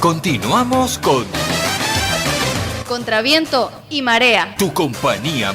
Continuamos con Contra viento y marea. tu compañía.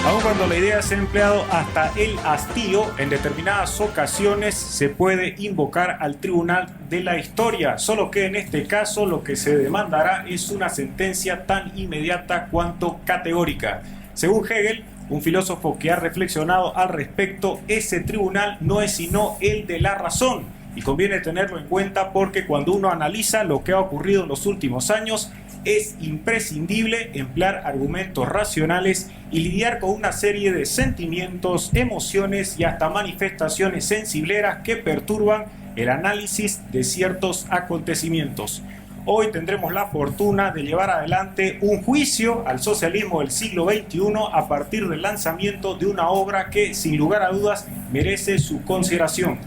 Aun cuando la idea se ha empleado hasta el hastío, en determinadas ocasiones se puede invocar al tribunal de la historia, solo que en este caso lo que se demandará es una sentencia tan inmediata cuanto categórica. Según Hegel, un filósofo que ha reflexionado al respecto, ese tribunal no es sino el de la razón, y conviene tenerlo en cuenta porque cuando uno analiza lo que ha ocurrido en los últimos años, es imprescindible emplear argumentos racionales y lidiar con una serie de sentimientos, emociones y hasta manifestaciones sensibleras que perturban el análisis de ciertos acontecimientos. Hoy tendremos la fortuna de llevar adelante un juicio al socialismo del siglo XXI a partir del lanzamiento de una obra que, sin lugar a dudas, merece su consideración.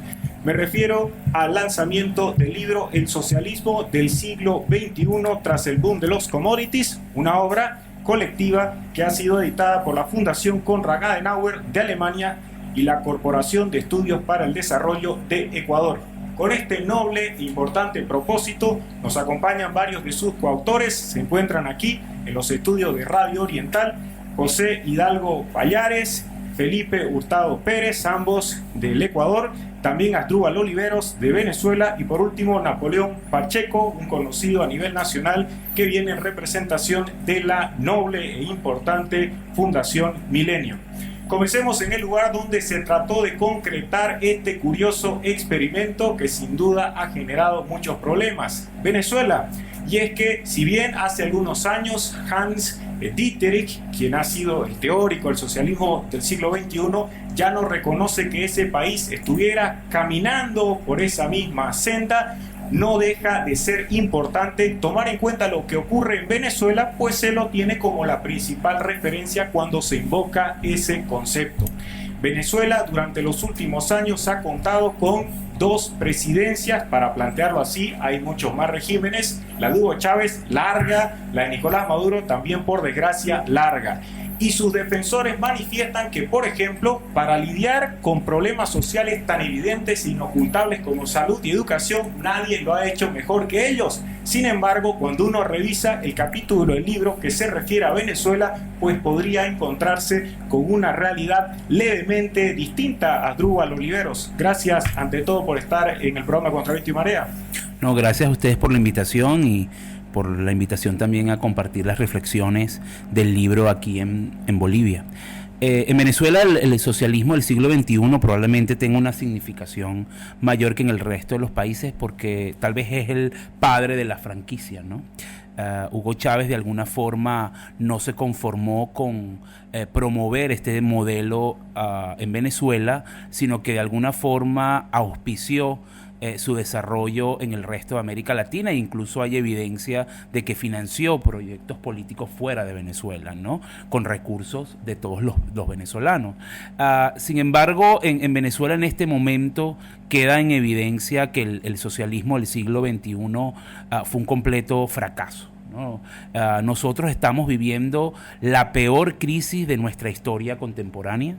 Me refiero al lanzamiento del libro El socialismo del siglo XXI tras el boom de los commodities, una obra colectiva que ha sido editada por la Fundación Konrad Adenauer de Alemania y la Corporación de Estudios para el Desarrollo de Ecuador. Con este noble e importante propósito nos acompañan varios de sus coautores. Se encuentran aquí en los estudios de Radio Oriental José Hidalgo Pallares, Felipe Hurtado Pérez, ambos del Ecuador, también Asdrúbal Oliveros de Venezuela y por último Napoleón Pacheco, un conocido a nivel nacional que viene en representación de la noble e importante Fundación Milenio. Comencemos en el lugar donde se trató de concretar este curioso experimento que sin duda ha generado muchos problemas, Venezuela. Y es que si bien hace algunos años Hans Dieterich, quien ha sido el teórico del socialismo del siglo XXI, ya no reconoce que ese país estuviera caminando por esa misma senda, no deja de ser importante tomar en cuenta lo que ocurre en Venezuela, pues se lo tiene como la principal referencia cuando se invoca ese concepto. Venezuela durante los últimos años ha contado con dos presidencias, para plantearlo así, hay muchos más regímenes, la de Hugo Chávez larga, la de Nicolás Maduro también por desgracia larga. Y sus defensores manifiestan que, por ejemplo, para lidiar con problemas sociales tan evidentes e inocultables como salud y educación, nadie lo ha hecho mejor que ellos. Sin embargo, cuando uno revisa el capítulo del libro que se refiere a Venezuela, pues podría encontrarse con una realidad levemente distinta. Asdrúbal Oliveros, gracias ante todo por estar en el programa Contra Viento y Marea. No, gracias a ustedes por la invitación y por la invitación también a compartir las reflexiones del libro aquí en Bolivia. En Venezuela el socialismo del siglo XXI probablemente tenga una significación mayor que en el resto de los países porque tal vez es el padre de la franquicia, ¿no? Hugo Chávez de alguna forma no se conformó con promover este modelo en Venezuela, sino que de alguna forma auspició su desarrollo en el resto de América Latina e incluso hay evidencia de que financió proyectos políticos fuera de Venezuela, ¿no? Con recursos de todos los venezolanos. Sin embargo, en Venezuela en este momento queda en evidencia que el socialismo del siglo XXI fue un completo fracaso, ¿no? Nosotros estamos viviendo la peor crisis de nuestra historia contemporánea.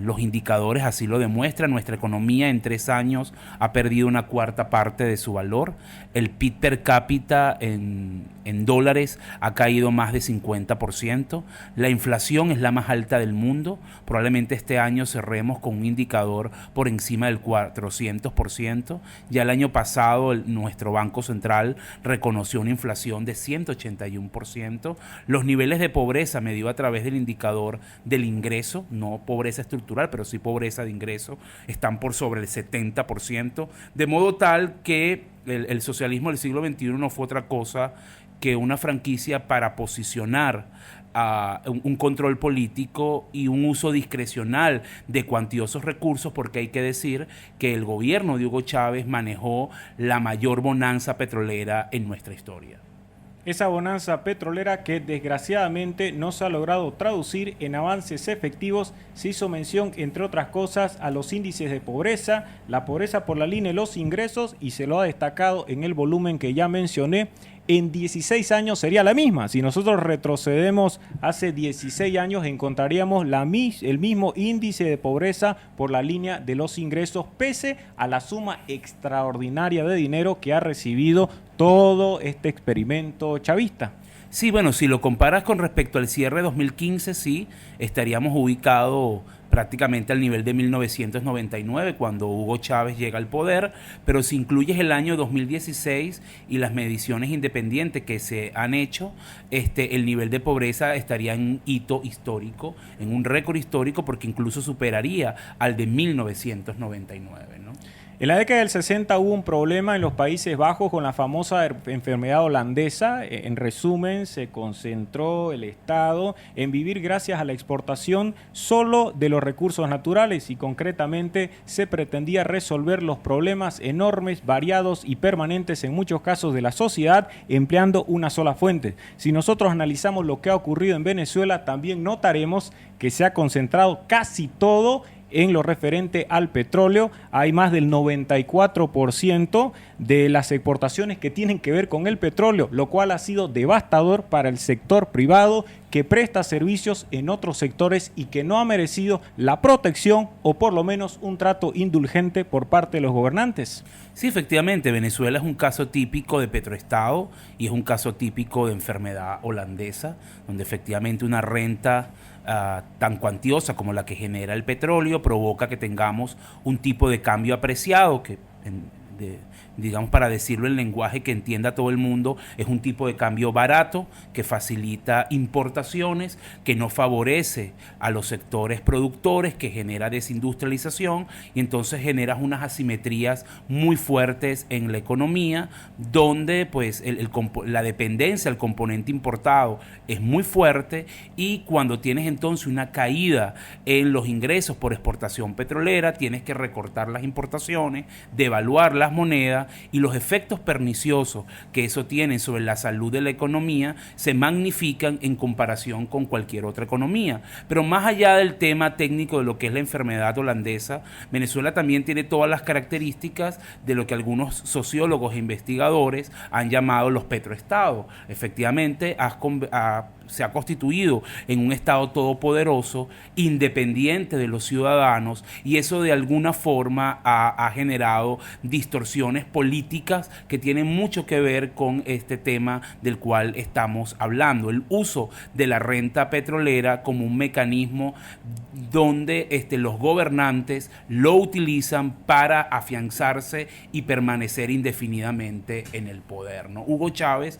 Los indicadores así lo demuestran. Nuestra economía en 3 años ha perdido una cuarta parte de su valor. El PIB per cápita en dólares ha caído más de 50%. La inflación es la más alta del mundo. Probablemente este año cerremos con un indicador por encima del 400%. Ya el año pasado nuestro Banco Central reconoció una inflación de 181%. Los niveles de pobreza medido a través del indicador del ingreso, no pobreza estructural, pero sí pobreza de ingreso, están por sobre el 70%, de modo tal que el socialismo del siglo XXI no fue otra cosa que una franquicia para posicionar un control político y un uso discrecional de cuantiosos recursos, porque hay que decir que el gobierno de Hugo Chávez manejó la mayor bonanza petrolera en nuestra historia. Esa bonanza petrolera que desgraciadamente no se ha logrado traducir en avances efectivos. Se hizo mención, entre otras cosas, a los índices de pobreza, la pobreza por la línea de los ingresos, y se lo ha destacado en el volumen que ya mencioné, en 16 años sería la misma. Si nosotros retrocedemos hace 16 años, encontraríamos el mismo índice de pobreza por la línea de los ingresos, pese a la suma extraordinaria de dinero que ha recibido todo este experimento chavista. Sí, bueno, si lo comparas con respecto al cierre de 2015, sí, estaríamos ubicados prácticamente al nivel de 1999, cuando Hugo Chávez llega al poder, pero si incluyes el año 2016 y las mediciones independientes que se han hecho, el nivel de pobreza estaría en un hito histórico, en un récord histórico, porque incluso superaría al de 1999, ¿no? En la década del 60 hubo un problema en los Países Bajos con la famosa enfermedad holandesa. En resumen, se concentró el Estado en vivir gracias a la exportación solo de los recursos naturales y concretamente se pretendía resolver los problemas enormes, variados y permanentes en muchos casos de la sociedad empleando una sola fuente. Si nosotros analizamos lo que ha ocurrido en Venezuela, también notaremos que se ha concentrado casi todo en lo referente al petróleo. Hay más del 94% de las exportaciones que tienen que ver con el petróleo, lo cual ha sido devastador para el sector privado que presta servicios en otros sectores y que no ha merecido la protección o por lo menos un trato indulgente por parte de los gobernantes. Sí, efectivamente, Venezuela es un caso típico de petroestado y es un caso típico de enfermedad holandesa, donde efectivamente una renta tan cuantiosa como la que genera el petróleo provoca que tengamos un tipo de cambio apreciado que, digamos, para decirlo en lenguaje que entienda todo el mundo, es un tipo de cambio barato que facilita importaciones, que no favorece a los sectores productores, que genera desindustrialización y entonces generas unas asimetrías muy fuertes en la economía, donde pues la dependencia al componente importado es muy fuerte y cuando tienes entonces una caída en los ingresos por exportación petrolera, tienes que recortar las importaciones, devaluar las monedas y los efectos perniciosos que eso tiene sobre la salud de la economía se magnifican en comparación con cualquier otra economía. Pero más allá del tema técnico de lo que es la enfermedad holandesa, Venezuela también tiene todas las características de lo que algunos sociólogos e investigadores han llamado los petroestados. Efectivamente, se ha constituido en un Estado todopoderoso, independiente de los ciudadanos, y eso de alguna forma ha generado distorsiones políticas que tienen mucho que ver con este tema del cual estamos hablando, el uso de la renta petrolera como un mecanismo donde los gobernantes lo utilizan para afianzarse y permanecer indefinidamente en el poder, ¿no? Hugo Chávez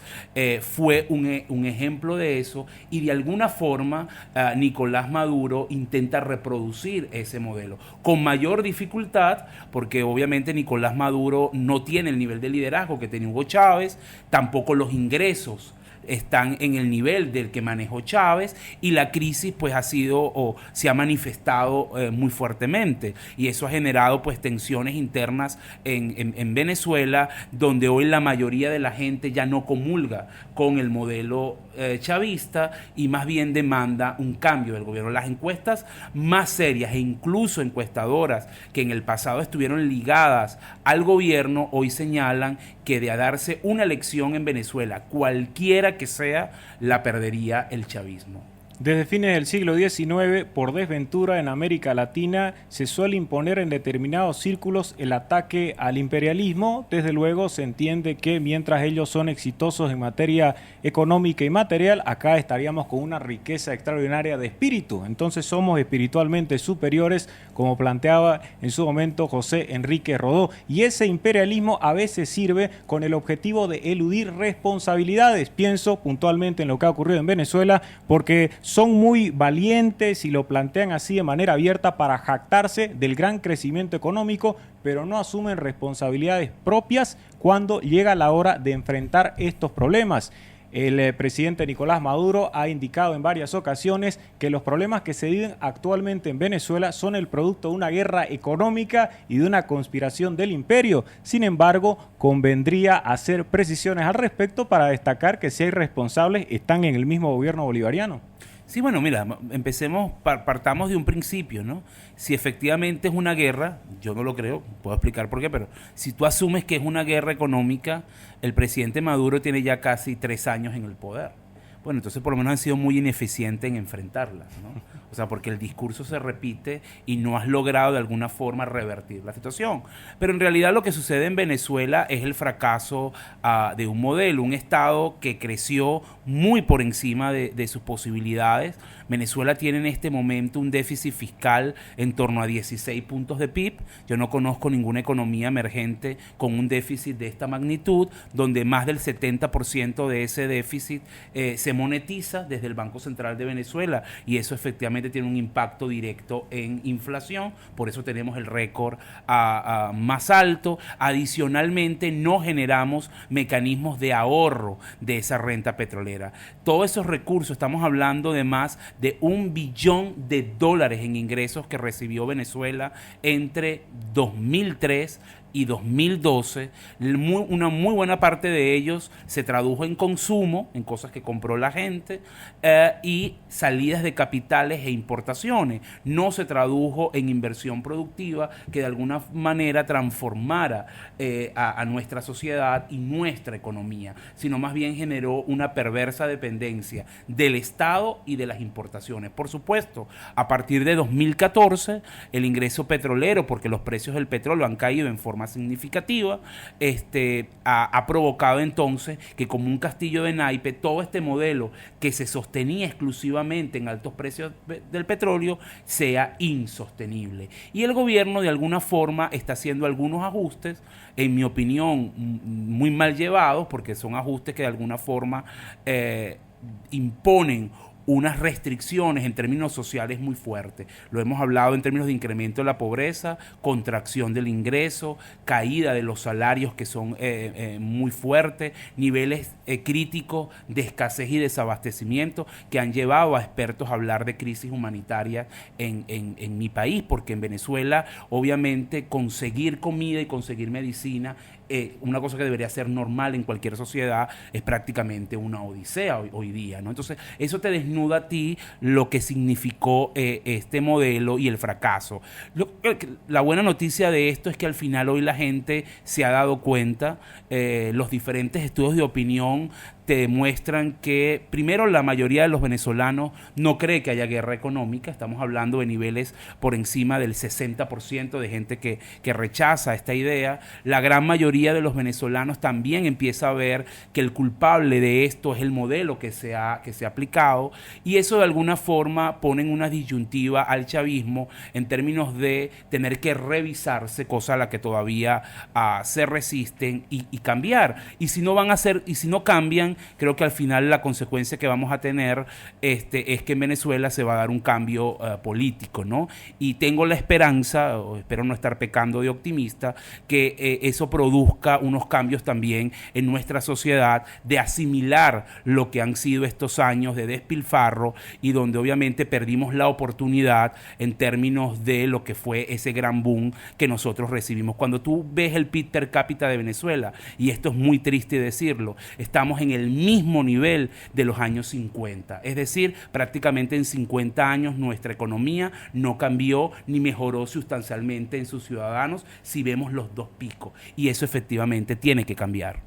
fue un ejemplo de eso y de alguna forma Nicolás Maduro intenta reproducir ese modelo con mayor dificultad porque obviamente Nicolás Maduro no tiene el nivel de liderazgo que tenía Hugo Chávez, tampoco los ingresos están en el nivel del que manejó Chávez y la crisis pues ha sido o se ha manifestado muy fuertemente y eso ha generado pues tensiones internas en Venezuela, donde hoy la mayoría de la gente ya no comulga con el modelo chavista y más bien demanda un cambio del gobierno. Las encuestas más serias e incluso encuestadoras que en el pasado estuvieron ligadas al gobierno hoy señalan que de darse una elección en Venezuela, cualquiera que sea, la perdería el chavismo. Desde fines del siglo XIX, por desventura en América Latina, se suele imponer en determinados círculos el ataque al imperialismo. Desde luego se entiende que mientras ellos son exitosos en materia económica y material, acá estaríamos con una riqueza extraordinaria de espíritu. Entonces somos espiritualmente superiores, como planteaba en su momento José Enrique Rodó. Y ese imperialismo a veces sirve con el objetivo de eludir responsabilidades. Pienso puntualmente en lo que ha ocurrido en Venezuela, porque son muy valientes y lo plantean así de manera abierta para jactarse del gran crecimiento económico, pero no asumen responsabilidades propias cuando llega la hora de enfrentar estos problemas. El presidente Nicolás Maduro ha indicado en varias ocasiones que los problemas que se viven actualmente en Venezuela son el producto de una guerra económica y de una conspiración del imperio. Sin embargo, convendría hacer precisiones al respecto para destacar que si hay responsables están en el mismo gobierno bolivariano. Sí, bueno, mira, empecemos, partamos de un principio, ¿no? Si efectivamente es una guerra, yo no lo creo, puedo explicar por qué, pero si tú asumes que es una guerra económica, el presidente Maduro tiene ya casi 3 años en el poder. Bueno, entonces por lo menos han sido muy ineficientes en enfrentarla, ¿no? O sea, porque el discurso se repite y no has logrado de alguna forma revertir la situación. Pero en realidad lo que sucede en Venezuela es el fracaso de un modelo, un Estado que creció muy por encima de sus posibilidades. Venezuela tiene en este momento un déficit fiscal en torno a 16 puntos de PIB. Yo no conozco ninguna economía emergente con un déficit de esta magnitud, donde más del 70% de ese déficit se monetiza desde el Banco Central de Venezuela, y eso efectivamente tiene un impacto directo en inflación. Por eso tenemos el récord más alto. Adicionalmente, no generamos mecanismos de ahorro de esa renta petrolera. Todos esos recursos, estamos hablando de más de $1 billón en ingresos que recibió Venezuela entre 2003 y 2012, una muy buena parte de ellos se tradujo en consumo, en cosas que compró la gente, y salidas de capitales e importaciones. No se tradujo en inversión productiva que de alguna manera transformara a nuestra sociedad y nuestra economía, sino más bien generó una perversa dependencia del Estado y de las importaciones. Por supuesto, a partir de 2014, el ingreso petrolero, porque los precios del petróleo han caído en forma significativa, ha provocado entonces que, como un castillo de naipe, todo este modelo que se sostenía exclusivamente en altos precios del petróleo sea insostenible. Y el gobierno de alguna forma está haciendo algunos ajustes, en mi opinión muy mal llevados, porque son ajustes que de alguna forma imponen unas restricciones en términos sociales muy fuertes. Lo hemos hablado en términos de incremento de la pobreza, contracción del ingreso, caída de los salarios que son muy fuertes, niveles críticos de escasez y desabastecimiento que han llevado a expertos a hablar de crisis humanitaria en mi país, porque en Venezuela obviamente conseguir comida y conseguir medicina, una cosa que debería ser normal en cualquier sociedad, es prácticamente una odisea hoy día, ¿no? Entonces eso te desnuda a ti lo que significó este modelo y el fracaso. La buena noticia de esto es que al final hoy la gente se ha dado cuenta, los diferentes estudios de opinión te demuestran que, primero, la mayoría de los venezolanos no cree que haya guerra económica. Estamos hablando de niveles por encima del 60% de gente que rechaza esta idea. La gran mayoría de los venezolanos también empieza a ver que el culpable de esto es el modelo que se ha aplicado, y eso de alguna forma pone en una disyuntiva al chavismo en términos de tener que revisarse, cosa a la que todavía se resisten, y cambiar. Y si no cambian, creo que al final la consecuencia que vamos a tener es que en Venezuela se va a dar un cambio político, ¿no? Y tengo la esperanza, o espero no estar pecando de optimista, que eso produzca unos cambios también en nuestra sociedad, de asimilar lo que han sido estos años de despilfarro, y donde obviamente perdimos la oportunidad en términos de lo que fue ese gran boom que nosotros recibimos. Cuando tú ves el PIB per cápita de Venezuela, y esto es muy triste decirlo, estamos en el mismo nivel de los años 50. Es decir, prácticamente en 50 años nuestra economía no cambió ni mejoró sustancialmente en sus ciudadanos, si vemos los dos picos. Y eso efectivamente tiene que cambiar.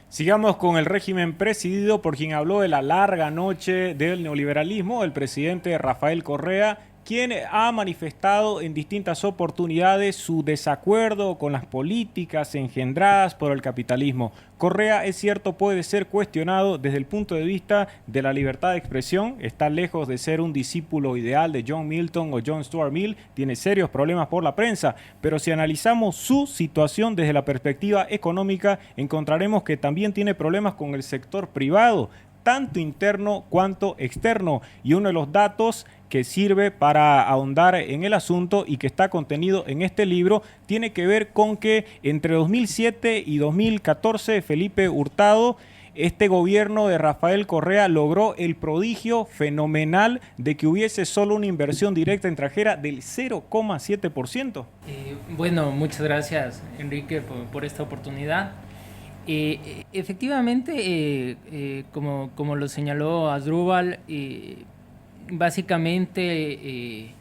Sigamos con el régimen presidido por quien habló de la larga noche del neoliberalismo, el presidente Rafael Correa, quien ha manifestado en distintas oportunidades su desacuerdo con las políticas engendradas por el capitalismo. Correa, es cierto, puede ser cuestionado desde el punto de vista de la libertad de expresión. Está lejos de ser un discípulo ideal de John Milton o John Stuart Mill. Tiene serios problemas por la prensa. Pero si analizamos su situación desde la perspectiva económica, encontraremos que también tiene problemas con el sector privado, tanto interno cuanto externo. Y uno de los datos que sirve para ahondar en el asunto y que está contenido en este libro tiene que ver con que entre 2007 y 2014 Felipe Hurtado, este gobierno de Rafael Correa, logró el prodigio fenomenal de que hubiese solo una inversión directa extranjera del 0,7%. Bueno, muchas gracias, Enrique, por esta oportunidad. Efectivamente, como lo señaló Asdrúbal, básicamente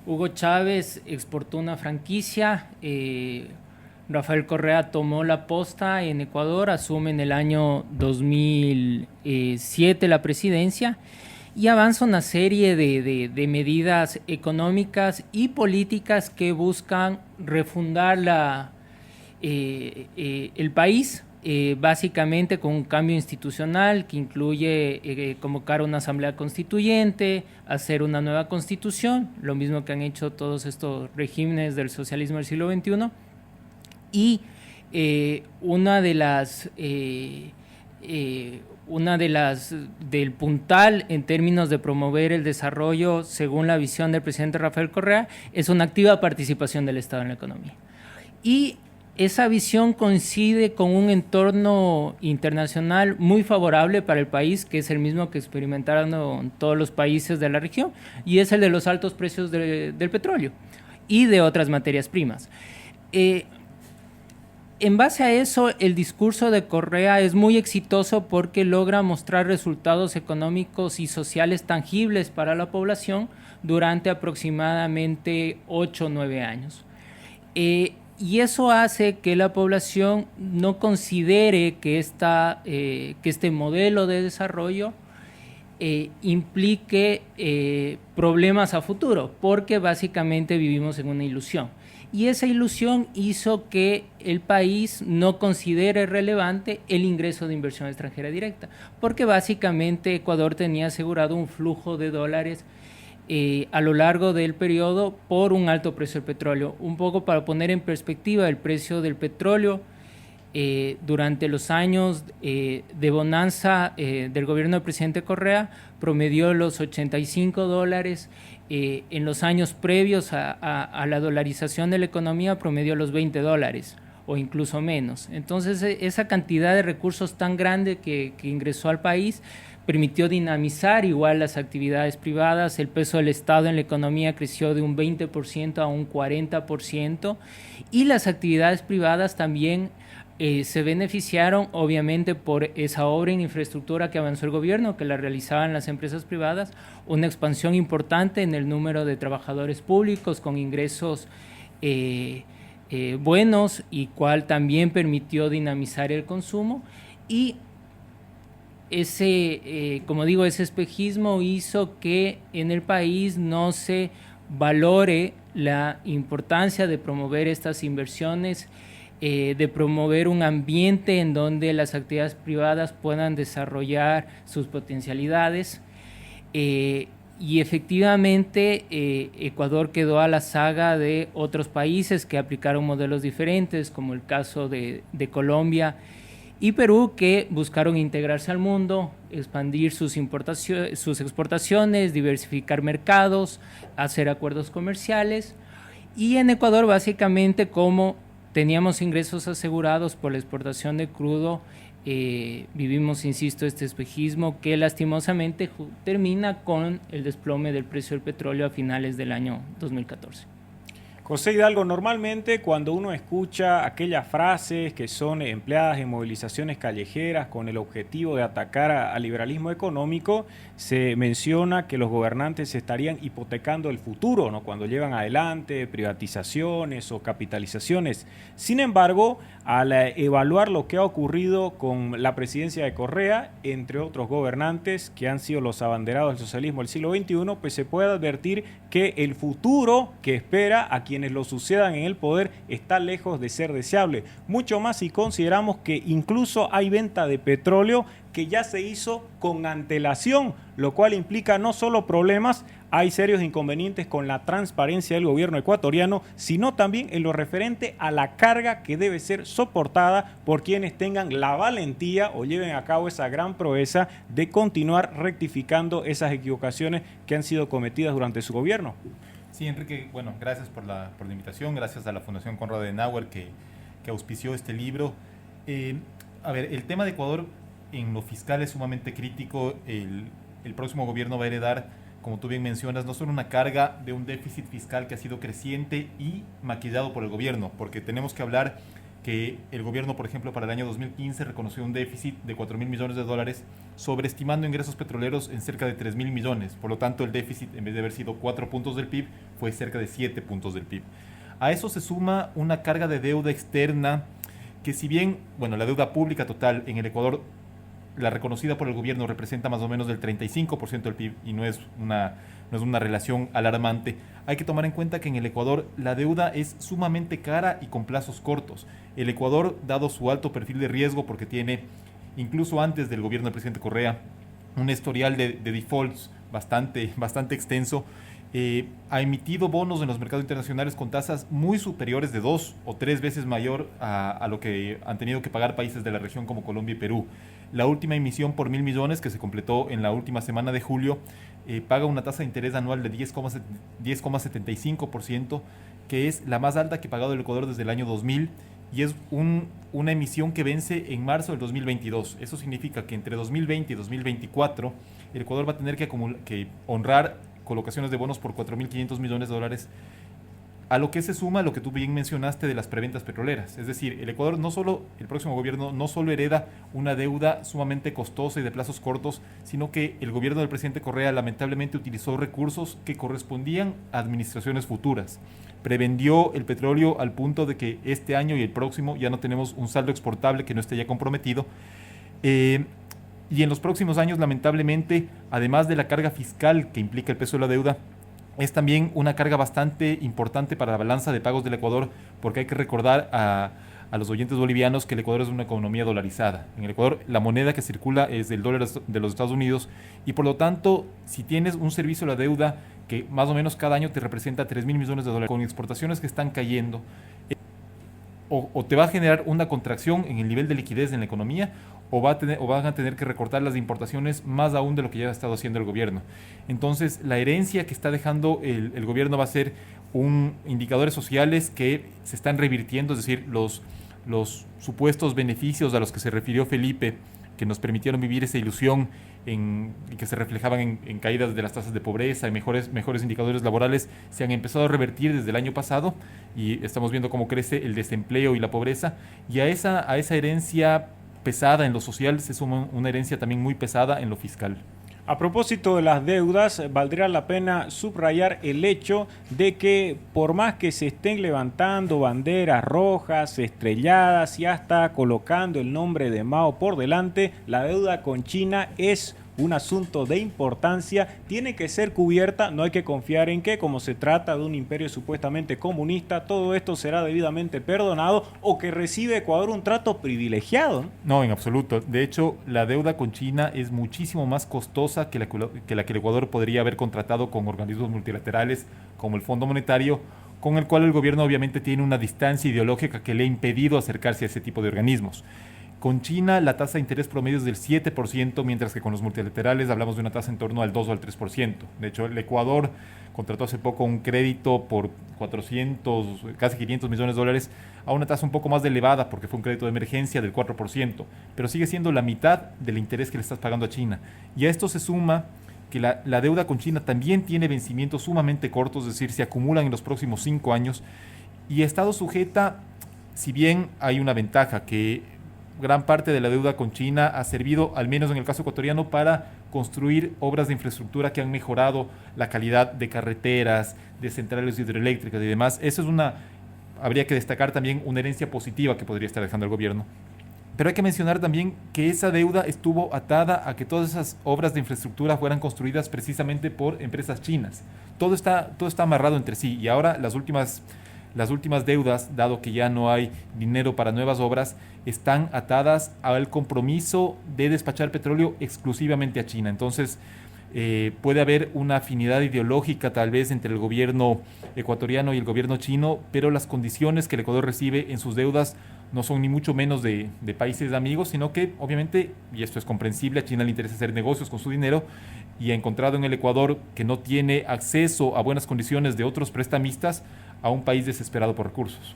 Hugo Chávez exportó una franquicia, Rafael Correa tomó la posta en Ecuador, asume en el año 2007 la presidencia y avanza una serie de medidas económicas y políticas que buscan refundar el país, básicamente con un cambio institucional que incluye convocar una asamblea constituyente, hacer una nueva constitución, lo mismo que han hecho todos estos regímenes del socialismo del siglo XXI, y una de las del puntal en términos de promover el desarrollo según la visión del presidente Rafael Correa es una activa participación del Estado en la economía. Y esa visión coincide con un entorno internacional muy favorable para el país, que es el mismo que experimentaron todos los países de la región, y es el de los altos precios del petróleo y de otras materias primas. En base a eso, el discurso de Correa es muy exitoso porque logra mostrar resultados económicos y sociales tangibles para la población durante aproximadamente 8 o 9 años. Y eso hace que la población no considere que este modelo de desarrollo implique problemas a futuro, porque básicamente vivimos en una ilusión. Y esa ilusión hizo que el país no considere relevante el ingreso de inversión extranjera directa, porque básicamente Ecuador tenía asegurado un flujo de dólares a lo largo del periodo por un alto precio del petróleo. Un poco para poner en perspectiva, el precio del petróleo durante los años de bonanza del gobierno del presidente Correa promedió los $85. En los años previos a la dolarización de la economía promedió los $20 o incluso menos. Entonces, esa cantidad de recursos tan grande que ingresó al país permitió dinamizar igual las actividades privadas. El peso del Estado en la economía creció de un 20% a un 40%, y las actividades privadas también se beneficiaron obviamente por esa obra en infraestructura que avanzó el gobierno, que la realizaban las empresas privadas, una expansión importante en el número de trabajadores públicos con ingresos buenos, y cual también permitió dinamizar el consumo. Y como digo, ese espejismo hizo que en el país no se valore la importancia de promover estas inversiones, de promover un ambiente en donde las actividades privadas puedan desarrollar sus potencialidades. Y efectivamente Ecuador quedó a la saga de otros países que aplicaron modelos diferentes, como el caso de Colombia y Perú, que buscaron integrarse al mundo, expandir sus exportaciones, diversificar mercados, hacer acuerdos comerciales. Y en Ecuador, básicamente, como teníamos ingresos asegurados por la exportación de crudo, vivimos, insisto, este espejismo que lastimosamente termina con el desplome del precio del petróleo a finales del año 2014. José Hidalgo, normalmente cuando uno escucha aquellas frases que son empleadas en movilizaciones callejeras con el objetivo de atacar al liberalismo económico, se menciona que los gobernantes estarían hipotecando el futuro, ¿no?, cuando llevan adelante privatizaciones o capitalizaciones. Sin embargo, al evaluar lo que ha ocurrido con la presidencia de Correa, entre otros gobernantes que han sido los abanderados del socialismo del siglo XXI, pues se puede advertir que el futuro que espera a quienes lo sucedan en el poder está lejos de ser deseable. Mucho más si consideramos que incluso hay venta de petróleo que ya se hizo con antelación, lo cual implica no solo problemas, hay serios inconvenientes con la transparencia del gobierno ecuatoriano, sino también en lo referente a la carga que debe ser soportada por quienes tengan la valentía o lleven a cabo esa gran proeza de continuar rectificando esas equivocaciones que han sido cometidas durante su gobierno. Sí, Enrique, bueno, gracias por la invitación, gracias a la Fundación Konrad Adenauer que auspició este libro. A ver, el tema de Ecuador en lo fiscal es sumamente crítico. El próximo gobierno va a heredar, como tú bien mencionas, no solo una carga de un déficit fiscal que ha sido creciente y maquillado por el gobierno, porque tenemos que hablar que el gobierno, por ejemplo, para el año 2015 reconoció un déficit de 4.000 millones de dólares, sobreestimando ingresos petroleros en cerca de 3.000 millones. Por lo tanto, el déficit, en vez de haber sido 4 puntos del PIB, fue cerca de 7 puntos del PIB. A eso se suma una carga de deuda externa que, si bien, bueno, la deuda pública total en el Ecuador, la reconocida por el gobierno, representa más o menos del 35% del PIB y no es una relación alarmante, hay que tomar en cuenta que en el Ecuador la deuda es sumamente cara y con plazos cortos. El Ecuador, dado su alto perfil de riesgo, porque tiene, incluso antes del gobierno del presidente Correa, un historial de defaults bastante extenso, ha emitido bonos en los mercados internacionales con tasas muy superiores de 2 o 3 veces mayor a lo que han tenido que pagar países de la región como Colombia y Perú. La última emisión por 1.000 millones, que se completó en la última semana de julio, paga una tasa de interés anual de 10,75%, que es la más alta que ha pagado el Ecuador desde el año 2000, y es una emisión que vence en marzo del 2022. Eso significa que entre 2020 y 2024 el Ecuador va a tener que honrar colocaciones de bonos por 4.500 millones de dólares, a lo que se suma lo que tú bien mencionaste de las preventas petroleras. Es decir, el Ecuador el próximo gobierno no solo hereda una deuda sumamente costosa y de plazos cortos, sino que el gobierno del presidente Correa lamentablemente utilizó recursos que correspondían a administraciones futuras. Prevendió el petróleo al punto de que este año y el próximo ya no tenemos un saldo exportable que no esté ya comprometido. Y en los próximos años, lamentablemente, además de la carga fiscal que implica el peso de la deuda, es también una carga bastante importante para la balanza de pagos del Ecuador, porque hay que recordar a los oyentes bolivianos que el Ecuador es una economía dolarizada. En el Ecuador la moneda que circula es el dólar de los Estados Unidos, y por lo tanto, si tienes un servicio de la deuda que más o menos cada año te representa 3.000 millones de dólares, con exportaciones que están cayendo, o te va a generar una contracción en el nivel de liquidez en la economía, o van a tener que recortar las importaciones más aún de lo que ya ha estado haciendo el gobierno. Entonces, la herencia que está dejando el gobierno va a ser indicadores sociales que se están revirtiendo, es decir, los supuestos beneficios a los que se refirió Felipe, que nos permitieron vivir esa ilusión y que se reflejaban en caídas de las tasas de pobreza y mejores indicadores laborales, se han empezado a revertir desde el año pasado, y estamos viendo cómo crece el desempleo y la pobreza, y a esa herencia pesada en lo social se suma una herencia también muy pesada en lo fiscal. A propósito de las deudas, valdría la pena subrayar el hecho de que por más que se estén levantando banderas rojas, estrelladas y hasta colocando el nombre de Mao por delante, la deuda con China es un asunto de importancia, tiene que ser cubierta, no hay que confiar en que, como se trata de un imperio supuestamente comunista, todo esto será debidamente perdonado o que recibe Ecuador un trato privilegiado. No, en absoluto. De hecho, la deuda con China es muchísimo más costosa que la que el Ecuador podría haber contratado con organismos multilaterales como el Fondo Monetario, con el cual el gobierno obviamente tiene una distancia ideológica que le ha impedido acercarse a ese tipo de organismos. Con China la tasa de interés promedio es del 7%, mientras que con los multilaterales hablamos de una tasa en torno al 2 o al 3%. De hecho, el Ecuador contrató hace poco un crédito por 400, casi 500 millones de dólares a una tasa un poco más elevada, porque fue un crédito de emergencia del 4%, pero sigue siendo la mitad del interés que le estás pagando a China. Y a esto se suma que la deuda con China también tiene vencimientos sumamente cortos, es decir, se acumulan en los próximos 5 años, y ha estado sujeta, si bien hay una ventaja, que gran parte de la deuda con China ha servido, al menos en el caso ecuatoriano, para construir obras de infraestructura que han mejorado la calidad de carreteras, de centrales hidroeléctricas y demás. Eso habría que destacar también una herencia positiva que podría estar dejando el gobierno. Pero hay que mencionar también que esa deuda estuvo atada a que todas esas obras de infraestructura fueran construidas precisamente por empresas chinas. Todo está amarrado entre sí, y ahora las últimas deudas, dado que ya no hay dinero para nuevas obras, están atadas al compromiso de despachar petróleo exclusivamente a China. Entonces, puede haber una afinidad ideológica tal vez entre el gobierno ecuatoriano y el gobierno chino, pero las condiciones que el Ecuador recibe en sus deudas no son ni mucho menos de países amigos, sino que obviamente, y esto es comprensible, a China le interesa hacer negocios con su dinero, y ha encontrado en el Ecuador que no tiene acceso a buenas condiciones de otros prestamistas, a un país desesperado por recursos.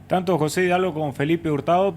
Tanto José Hidalgo como Felipe Hurtado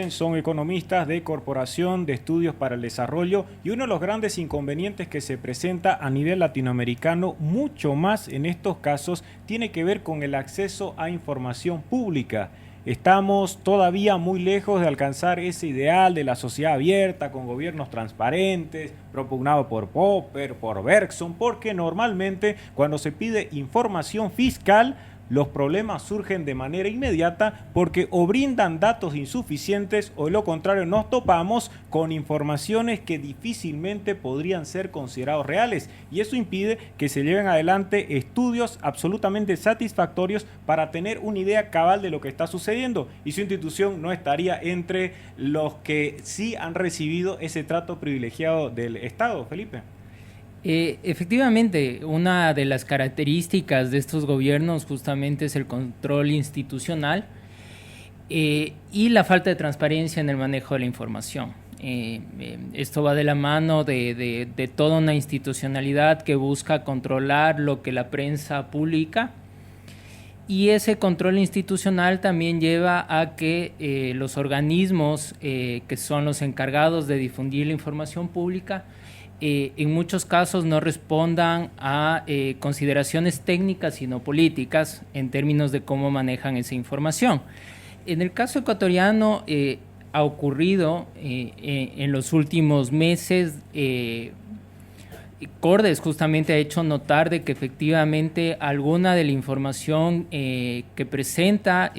son economistas de Corporación de Estudios para el Desarrollo, y uno de los grandes inconvenientes que se presenta a nivel latinoamericano, mucho más en estos casos, tiene que ver con el acceso a información pública. estamos todavía muy lejos de alcanzar ese ideal de la sociedad abierta, con gobiernos transparentes, propugnado por Popper, por Bergson, porque normalmente cuando se pide información fiscal, los problemas surgen de manera inmediata porque o brindan datos insuficientes o de lo contrario nos topamos con informaciones que difícilmente podrían ser considerados reales, y eso impide que se lleven adelante estudios absolutamente satisfactorios para tener una idea cabal de lo que está sucediendo, y su institución no estaría entre los que sí han recibido ese trato privilegiado del Estado. Felipe. Efectivamente, una de las características de estos gobiernos justamente es el control institucional y la falta de transparencia en el manejo de la información. Esto va de la mano de toda una institucionalidad que busca controlar lo que la prensa publica, y ese control institucional también lleva a que los organismos que son los encargados de difundir la información pública en muchos casos no respondan a consideraciones técnicas sino políticas en términos de cómo manejan esa información. En el caso ecuatoriano ha ocurrido en los últimos meses, Cordes justamente ha hecho notar de que efectivamente alguna de la información que presenta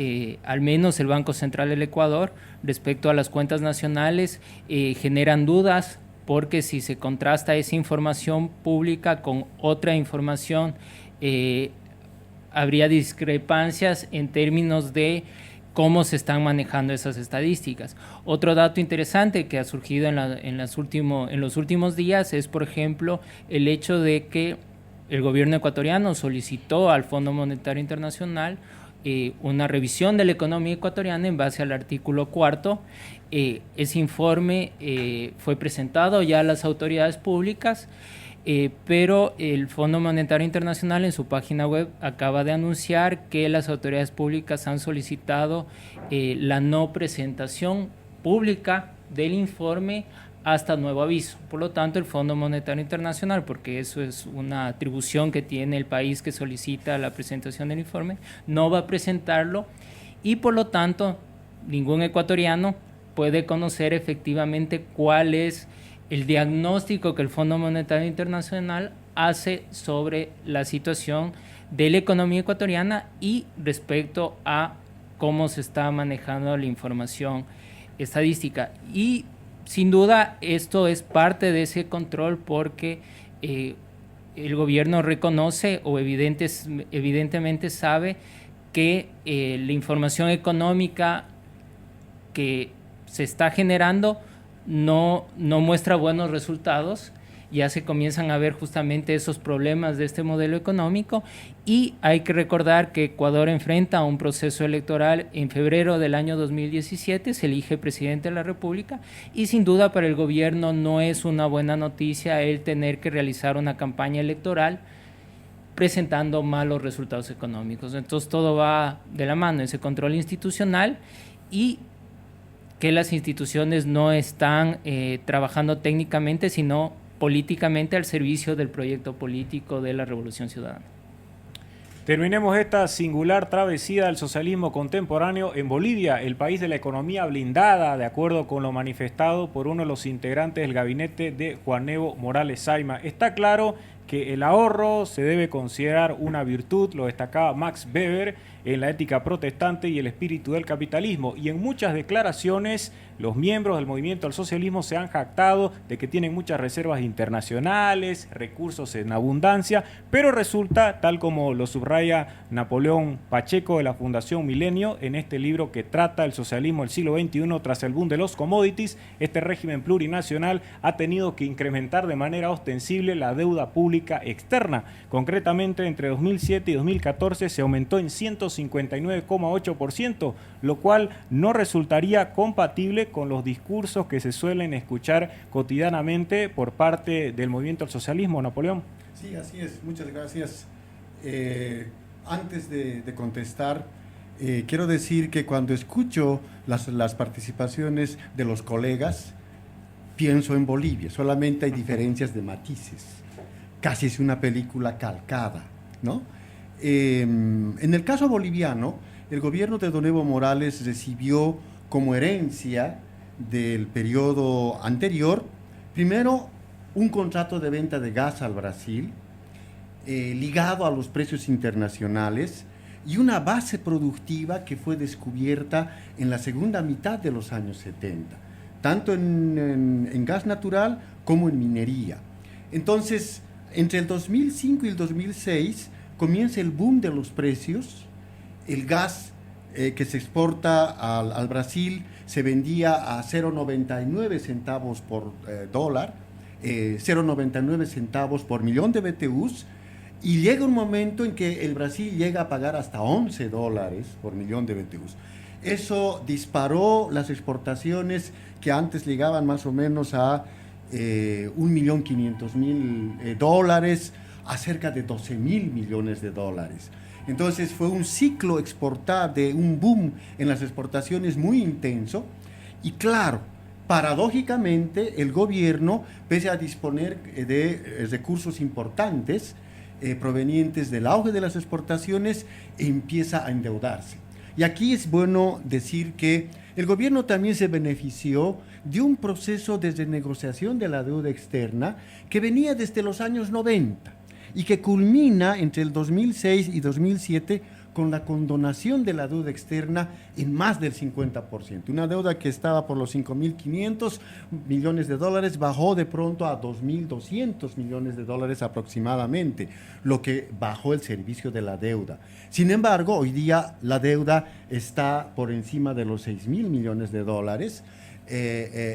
al menos el Banco Central del Ecuador respecto a las cuentas nacionales generan dudas, porque si se contrasta esa información pública con otra información, habría discrepancias en términos de cómo se están manejando esas estadísticas. Otro dato interesante que ha surgido en los últimos días es, por ejemplo, el hecho de que el gobierno ecuatoriano solicitó al Fondo Monetario Internacional una revisión de la economía ecuatoriana en base al artículo 4. Ese informe fue presentado ya a las autoridades públicas, pero el Fondo Monetario Internacional en su página web acaba de anunciar que las autoridades públicas han solicitado la no presentación pública del informe hasta nuevo aviso. Por lo tanto, el Fondo Monetario Internacional, porque eso es una atribución que tiene el país que solicita la presentación del informe, no va a presentarlo, y por lo tanto ningún ecuatoriano puede conocer efectivamente cuál es el diagnóstico que el Fondo Monetario Internacional hace sobre la situación de la economía ecuatoriana y respecto a cómo se está manejando la información estadística. Y sin duda esto es parte de ese control porque el gobierno reconoce o evidentemente sabe que la información económica que se está generando no muestra buenos resultados. Ya se comienzan a ver justamente esos problemas de este modelo económico, y hay que recordar que Ecuador enfrenta un proceso electoral en febrero del año 2017, se elige presidente de la República, y sin duda para el gobierno no es una buena noticia el tener que realizar una campaña electoral presentando malos resultados económicos. Entonces todo va de la mano, ese control institucional y que las instituciones no están trabajando técnicamente, sino políticamente al servicio del proyecto político de la Revolución Ciudadana. Terminemos esta singular travesía del socialismo contemporáneo en Bolivia, el país de la economía blindada, de acuerdo con lo manifestado por uno de los integrantes del gabinete de Juan Evo Morales Saima. Está claro que el ahorro se debe considerar una virtud, lo destacaba Max Weber en La ética protestante y el espíritu del capitalismo, y en muchas declaraciones los miembros del movimiento al socialismo se han jactado de que tienen muchas reservas internacionales, recursos en abundancia, pero resulta, tal como lo subraya Napoleón Pacheco de la Fundación Milenio en este libro que trata el socialismo del siglo XXI tras el boom de los commodities, este régimen plurinacional ha tenido que incrementar de manera ostensible la deuda pública externa. Concretamente, entre 2007 y 2014 se aumentó en 159,8%, lo cual no resultaría compatible con los discursos que se suelen escuchar cotidianamente por parte del movimiento al socialismo. Napoleón. Sí, así es. Muchas gracias. Antes de contestar, quiero decir que cuando escucho las participaciones de los colegas, pienso en Bolivia. Solamente hay diferencias de matices. Casi es una película calcada, ¿no? En el caso boliviano, el gobierno de Don Evo Morales recibió como herencia del periodo anterior, primero, un contrato de venta de gas al Brasil, ligado a los precios internacionales, y una base productiva que fue descubierta en la segunda mitad de los años 70, tanto en gas natural como en minería. Entonces, entre el 2005 y el 2006 comienza el boom de los precios. El gas que se exporta al Brasil se vendía a 0,99 centavos por dólar, 0,99 centavos por millón de BTUs, y llega un momento en que el Brasil llega a pagar hasta 11 dólares por millón de BTUs. Eso disparó las exportaciones que antes llegaban más o menos a 1.500.000 dólares, a cerca de 12.000 millones de dólares. Entonces fue un ciclo exportar de un boom en las exportaciones muy intenso, y claro, paradójicamente el gobierno, pese a disponer de recursos importantes provenientes del auge de las exportaciones, empieza a endeudarse. Y aquí es bueno decir que el gobierno también se benefició de un proceso de renegociación de la deuda externa que venía desde los años 90 y que culmina entre el 2006 y 2007 con la condonación de la deuda externa en más del 50%. Una deuda que estaba por los 5.500 millones de dólares bajó de pronto a 2.200 millones de dólares aproximadamente, lo que bajó el servicio de la deuda. Sin embargo, hoy día la deuda está por encima de los 6.000 millones de dólares,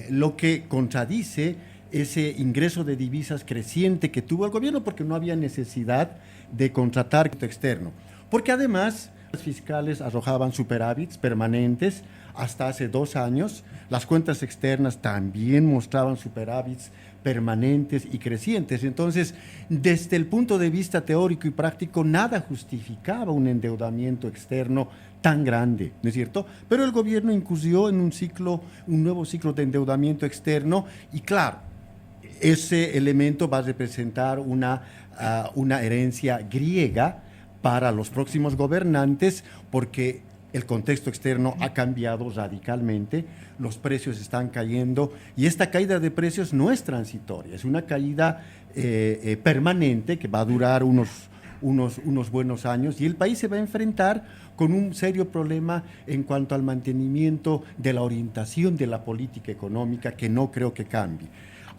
lo que contradice ese ingreso de divisas creciente que tuvo el gobierno, porque no había necesidad de contratar externo. Porque además las fiscales arrojaban superávits permanentes hasta hace 2 años, las cuentas externas también mostraban superávits permanentes y crecientes. Entonces, desde el punto de vista teórico y práctico, nada justificaba un endeudamiento externo tan grande, ¿no es cierto? Pero el gobierno incurrió en un nuevo ciclo de endeudamiento externo, y claro, ese elemento va a representar una herencia griega para los próximos gobernantes, porque el contexto externo ha cambiado radicalmente, los precios están cayendo, y esta caída de precios no es transitoria, es una caída permanente que va a durar unos buenos años, y el país se va a enfrentar con un serio problema en cuanto al mantenimiento de la orientación de la política económica, que no creo que cambie.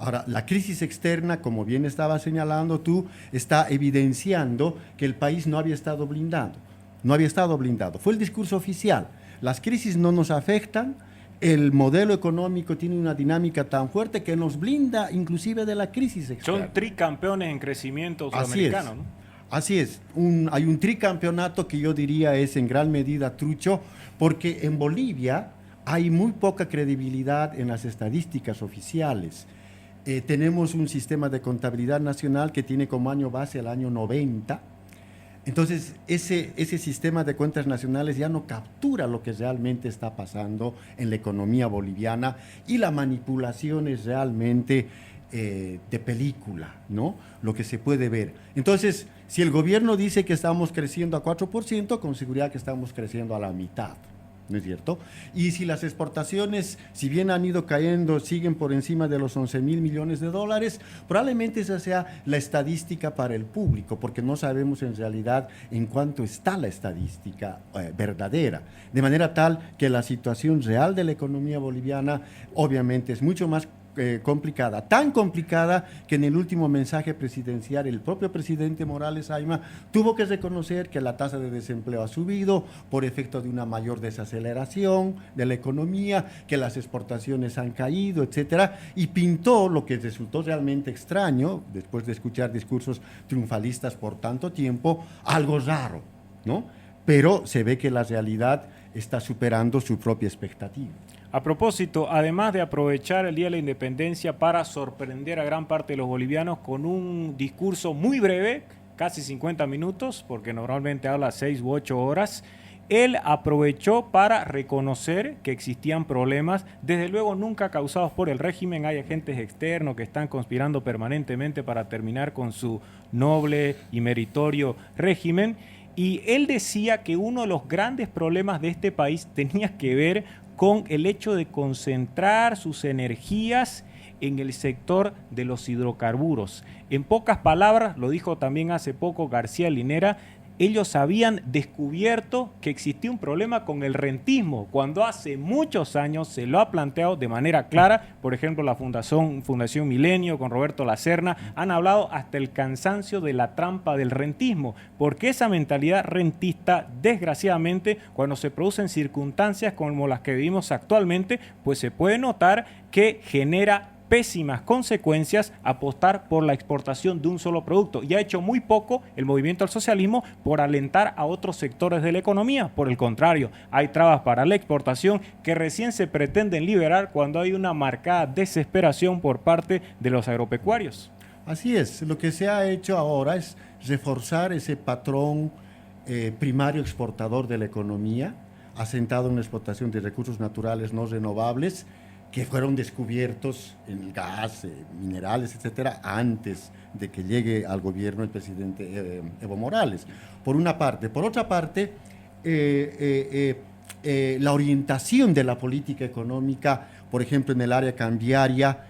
Ahora, la crisis externa, como bien estaba señalando tú, está evidenciando que el país no había estado blindado. No había estado blindado. Fue el discurso oficial. Las crisis no nos afectan, el modelo económico tiene una dinámica tan fuerte que nos blinda inclusive de la crisis externa. Son tricampeones en crecimiento sudamericano, ¿no? Así es. Hay un tricampeonato que yo diría es en gran medida trucho, porque en Bolivia hay muy poca credibilidad en las estadísticas oficiales. Tenemos un sistema de contabilidad nacional que tiene como año base el año 90. Entonces, ese sistema de cuentas nacionales ya no captura lo que realmente está pasando en la economía boliviana, y la manipulación es realmente de película, ¿no? Lo que se puede ver. Entonces, si el gobierno dice que estamos creciendo a 4%, con seguridad que estamos creciendo a la mitad, ¿no es cierto? Y si las exportaciones, si bien han ido cayendo, siguen por encima de los 11.000 millones de dólares, probablemente esa sea la estadística para el público, porque no sabemos en realidad en cuánto está la estadística verdadera. De manera tal que la situación real de la economía boliviana obviamente es mucho más complicada, tan complicada que en el último mensaje presidencial el propio presidente Morales Ayma tuvo que reconocer que la tasa de desempleo ha subido por efecto de una mayor desaceleración de la economía, que las exportaciones han caído, etcétera, y pintó lo que resultó realmente extraño, después de escuchar discursos triunfalistas por tanto tiempo, algo raro, ¿no? Pero se ve que la realidad está superando su propia expectativa. A propósito, además de aprovechar el Día de la Independencia para sorprender a gran parte de los bolivianos con un discurso muy breve, casi 50 minutos, porque normalmente habla 6 u 8 horas, él aprovechó para reconocer que existían problemas, desde luego nunca causados por el régimen. Hay agentes externos que están conspirando permanentemente para terminar con su noble y meritorio régimen. Y él decía que uno de los grandes problemas de este país tenía que ver con el hecho de concentrar sus energías en el sector de los hidrocarburos. En pocas palabras, lo dijo también hace poco García Linera, ellos habían descubierto que existía un problema con el rentismo, cuando hace muchos años se lo ha planteado de manera clara. Por ejemplo, la Fundación Milenio con Roberto Lacerna han hablado hasta el cansancio de la trampa del rentismo, porque esa mentalidad rentista, desgraciadamente, cuando se producen circunstancias como las que vivimos actualmente, pues se puede notar que genera pésimas consecuencias apostar por la exportación de un solo producto, y ha hecho muy poco el movimiento al socialismo por alentar a otros sectores de la economía. Por el contrario, hay trabas para la exportación que recién se pretenden liberar cuando hay una marcada desesperación por parte de los agropecuarios. Así es, lo que se ha hecho ahora es reforzar ese patrón primario exportador de la economía, asentado en la explotación de recursos naturales no renovables, que fueron descubiertos en el gas, minerales, etcétera, antes de que llegue al gobierno el presidente Evo Morales, por una parte. Por otra parte, la orientación de la política económica, por ejemplo, en el área cambiaria,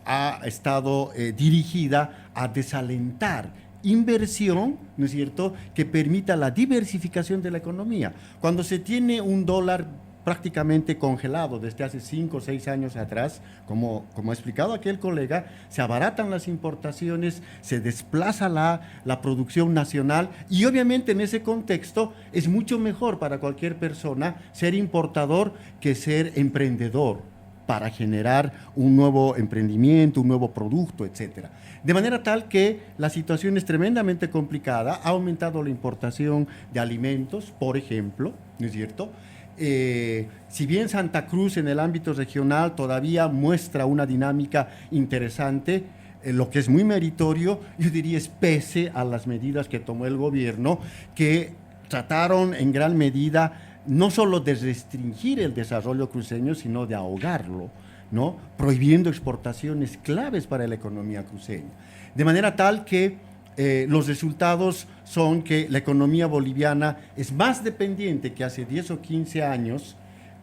ha estado dirigida a desalentar inversión, ¿no es cierto?, que permita la diversificación de la economía. Cuando se tiene un dólar prácticamente congelado desde hace 5 o 6 años atrás, como ha explicado aquel colega, se abaratan las importaciones, se desplaza la producción nacional, y obviamente en ese contexto es mucho mejor para cualquier persona ser importador que ser emprendedor, para generar un nuevo emprendimiento, un nuevo producto, etcétera. De manera tal que la situación es tremendamente complicada, ha aumentado la importación de alimentos, por ejemplo, ¿no es cierto?, si bien Santa Cruz en el ámbito regional todavía muestra una dinámica interesante, lo que es muy meritorio, yo diría, es pese a las medidas que tomó el gobierno, que trataron en gran medida no solo de restringir el desarrollo cruceño, sino de ahogarlo, ¿no?, prohibiendo exportaciones claves para la economía cruceña. De manera tal que los resultados son que la economía boliviana es más dependiente que hace 10 o 15 años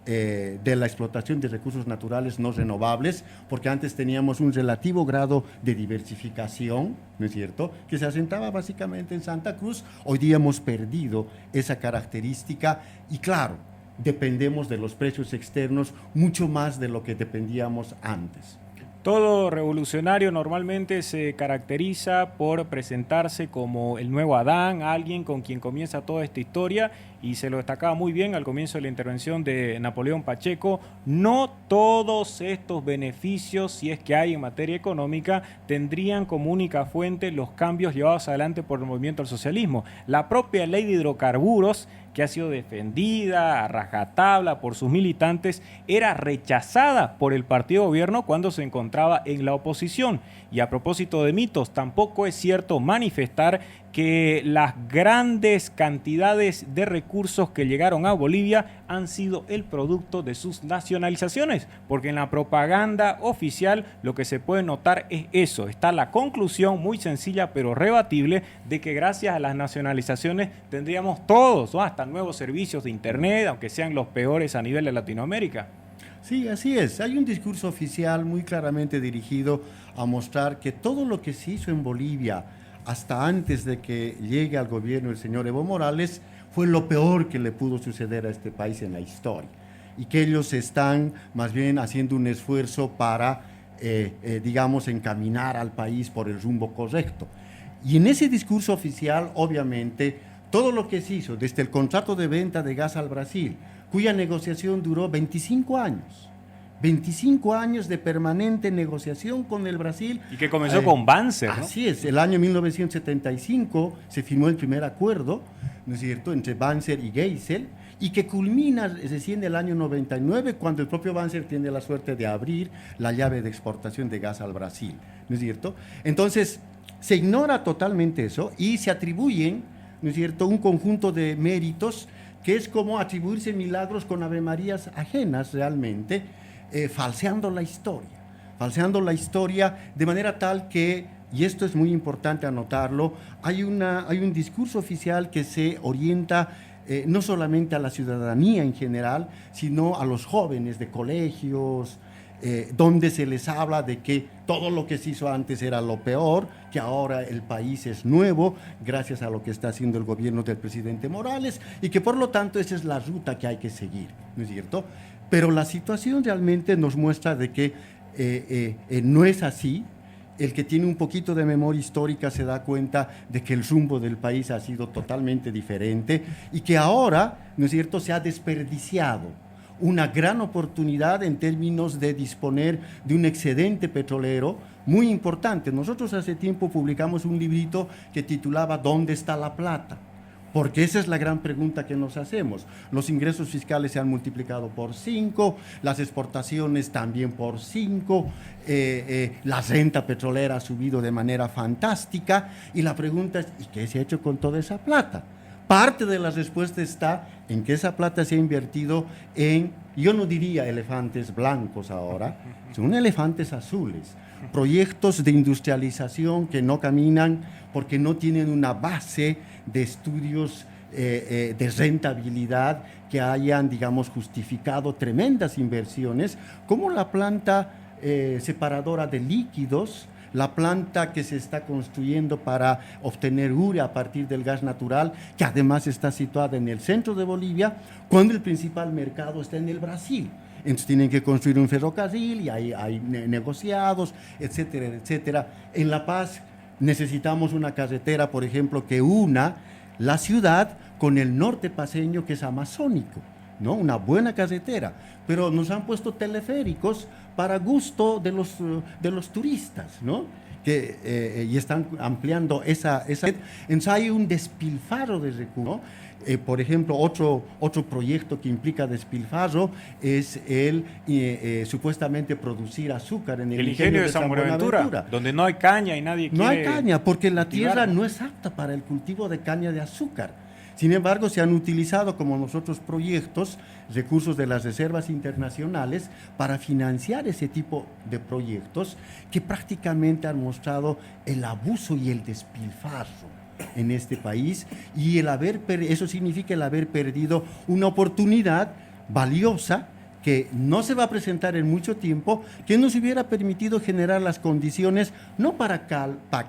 de la explotación de recursos naturales no renovables, porque antes teníamos un relativo grado de diversificación, ¿no es cierto?, que se asentaba básicamente en Santa Cruz. Hoy día hemos perdido esa característica y, claro, dependemos de los precios externos mucho más de lo que dependíamos antes. Todo revolucionario normalmente se caracteriza por presentarse como el nuevo Adán, alguien con quien comienza toda esta historia, y se lo destacaba muy bien al comienzo de la intervención de Napoleón Pacheco. No todos estos beneficios, si es que hay en materia económica, tendrían como única fuente los cambios llevados adelante por el movimiento al socialismo. La propia ley de hidrocarburos, que ha sido defendida a rajatabla por sus militantes, era rechazada por el partido de gobierno cuando se encontraba en la oposición. Y a propósito de mitos, tampoco es cierto manifestar que las grandes cantidades de recursos que llegaron a Bolivia han sido el producto de sus nacionalizaciones, porque en la propaganda oficial lo que se puede notar es eso. Está la conclusión muy sencilla pero rebatible de que gracias a las nacionalizaciones tendríamos todos, ¿no?, hasta nuevos servicios de internet, aunque sean los peores a nivel de Latinoamérica. Sí, así es. Hay un discurso oficial muy claramente dirigido a mostrar que todo lo que se hizo en Bolivia hasta antes de que llegue al gobierno el señor Evo Morales fue lo peor que le pudo suceder a este país en la historia, y que ellos están más bien haciendo un esfuerzo para, digamos, encaminar al país por el rumbo correcto. Y en ese discurso oficial, obviamente, todo lo que se hizo, desde el contrato de venta de gas al Brasil, cuya negociación duró 25 años, 25 años de permanente negociación con el Brasil. Y que comenzó con Banzer, ¿no? Así es, el año 1975 se firmó el primer acuerdo, ¿no es cierto?, entre Banzer y Geisel, y que culmina recién el año 99, cuando el propio Banzer tiene la suerte de abrir la llave de exportación de gas al Brasil, ¿no es cierto? Entonces, se ignora totalmente eso y se atribuyen, ¿no es cierto?, un conjunto de méritos que es como atribuirse milagros con avemarías ajenas realmente, falseando la historia de manera tal que y esto es muy importante anotarlo, hay un discurso oficial que se orienta no solamente a la ciudadanía en general, sino a los jóvenes de colegios, donde se les habla de que todo lo que se hizo antes era lo peor, que ahora el país es nuevo gracias a lo que está haciendo el gobierno del presidente Morales y que por lo tanto esa es la ruta que hay que seguir, ¿no es cierto? Pero la situación realmente nos muestra de que no es así. El que tiene un poquito de memoria histórica se da cuenta de que el rumbo del país ha sido totalmente diferente y que ahora, ¿no es cierto?, se ha desperdiciado una gran oportunidad en términos de disponer de un excedente petrolero muy importante. Nosotros hace tiempo publicamos un librito que titulaba ¿Dónde está la plata? Porque esa es la gran pregunta que nos hacemos. Los ingresos fiscales se han multiplicado por 5, las exportaciones también por 5, la renta petrolera ha subido de manera fantástica y la pregunta es, ¿y qué se ha hecho con toda esa plata? Parte de la respuesta está en que esa plata se ha invertido en, yo no diría elefantes blancos ahora, son elefantes azules, proyectos de industrialización que no caminan porque no tienen una base de estudios de rentabilidad que hayan, digamos, justificado tremendas inversiones, como la planta separadora de líquidos, la planta que se está construyendo para obtener urea a partir del gas natural, que además está situada en el centro de Bolivia, cuando el principal mercado está en el Brasil. Entonces tienen que construir un ferrocarril y hay negociados, etcétera, etcétera. En La Paz necesitamos una carretera, por ejemplo, que una la ciudad con el norte paceño, que es amazónico, ¿no? Una buena carretera, pero nos han puesto teleféricos para gusto de los turistas, ¿no? Y están ampliando esa entonces hay un despilfarro de recursos, ¿no? Por ejemplo, otro proyecto que implica despilfarro es el supuestamente producir azúcar en el ingenio de San Buenaventura, donde no hay caña y nadie quiere. No hay caña porque la tierra cultivarla. no es apta para el cultivo de caña de azúcar. Sin embargo, se han utilizado como nosotros proyectos, recursos de las reservas internacionales para financiar ese tipo de proyectos que prácticamente han mostrado el abuso y el despilfarro en este país y eso significa el haber perdido una oportunidad valiosa que no se va a presentar en mucho tiempo, que nos hubiera permitido generar las condiciones, no para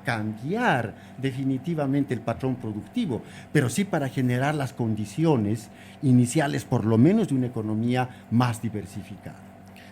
cambiar definitivamente el patrón productivo, pero sí para generar las condiciones iniciales, por lo menos, de una economía más diversificada.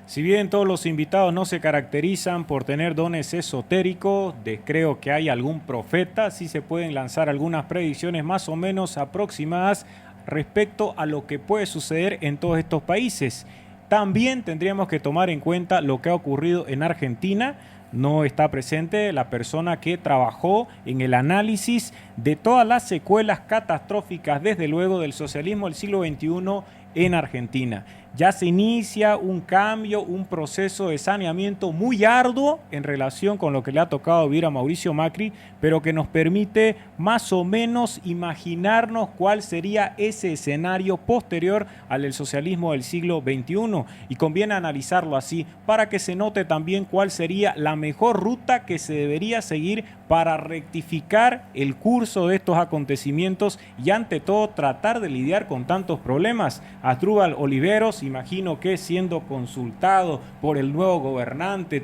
Si bien todos los invitados no se caracterizan por tener dones esotéricos, creo que hay algún profeta, sí se pueden lanzar algunas predicciones más o menos aproximadas respecto a lo que puede suceder en todos estos países. También tendríamos que tomar en cuenta lo que ha ocurrido en Argentina. No está presente la persona que trabajó en el análisis de todas las secuelas catastróficas, desde luego, del socialismo del siglo XXI en Argentina. Ya se inicia un cambio, un proceso de saneamiento muy arduo en relación con lo que le ha tocado vivir a Mauricio Macri, pero que nos permite más o menos imaginarnos cuál sería ese escenario posterior al del socialismo del siglo XXI. Y conviene analizarlo así para que se note también cuál sería la mejor ruta que se debería seguir para rectificar el curso de estos acontecimientos y, ante todo, tratar de lidiar con tantos problemas. Asdrúbal Oliveros, imagino que siendo consultado por el nuevo gobernante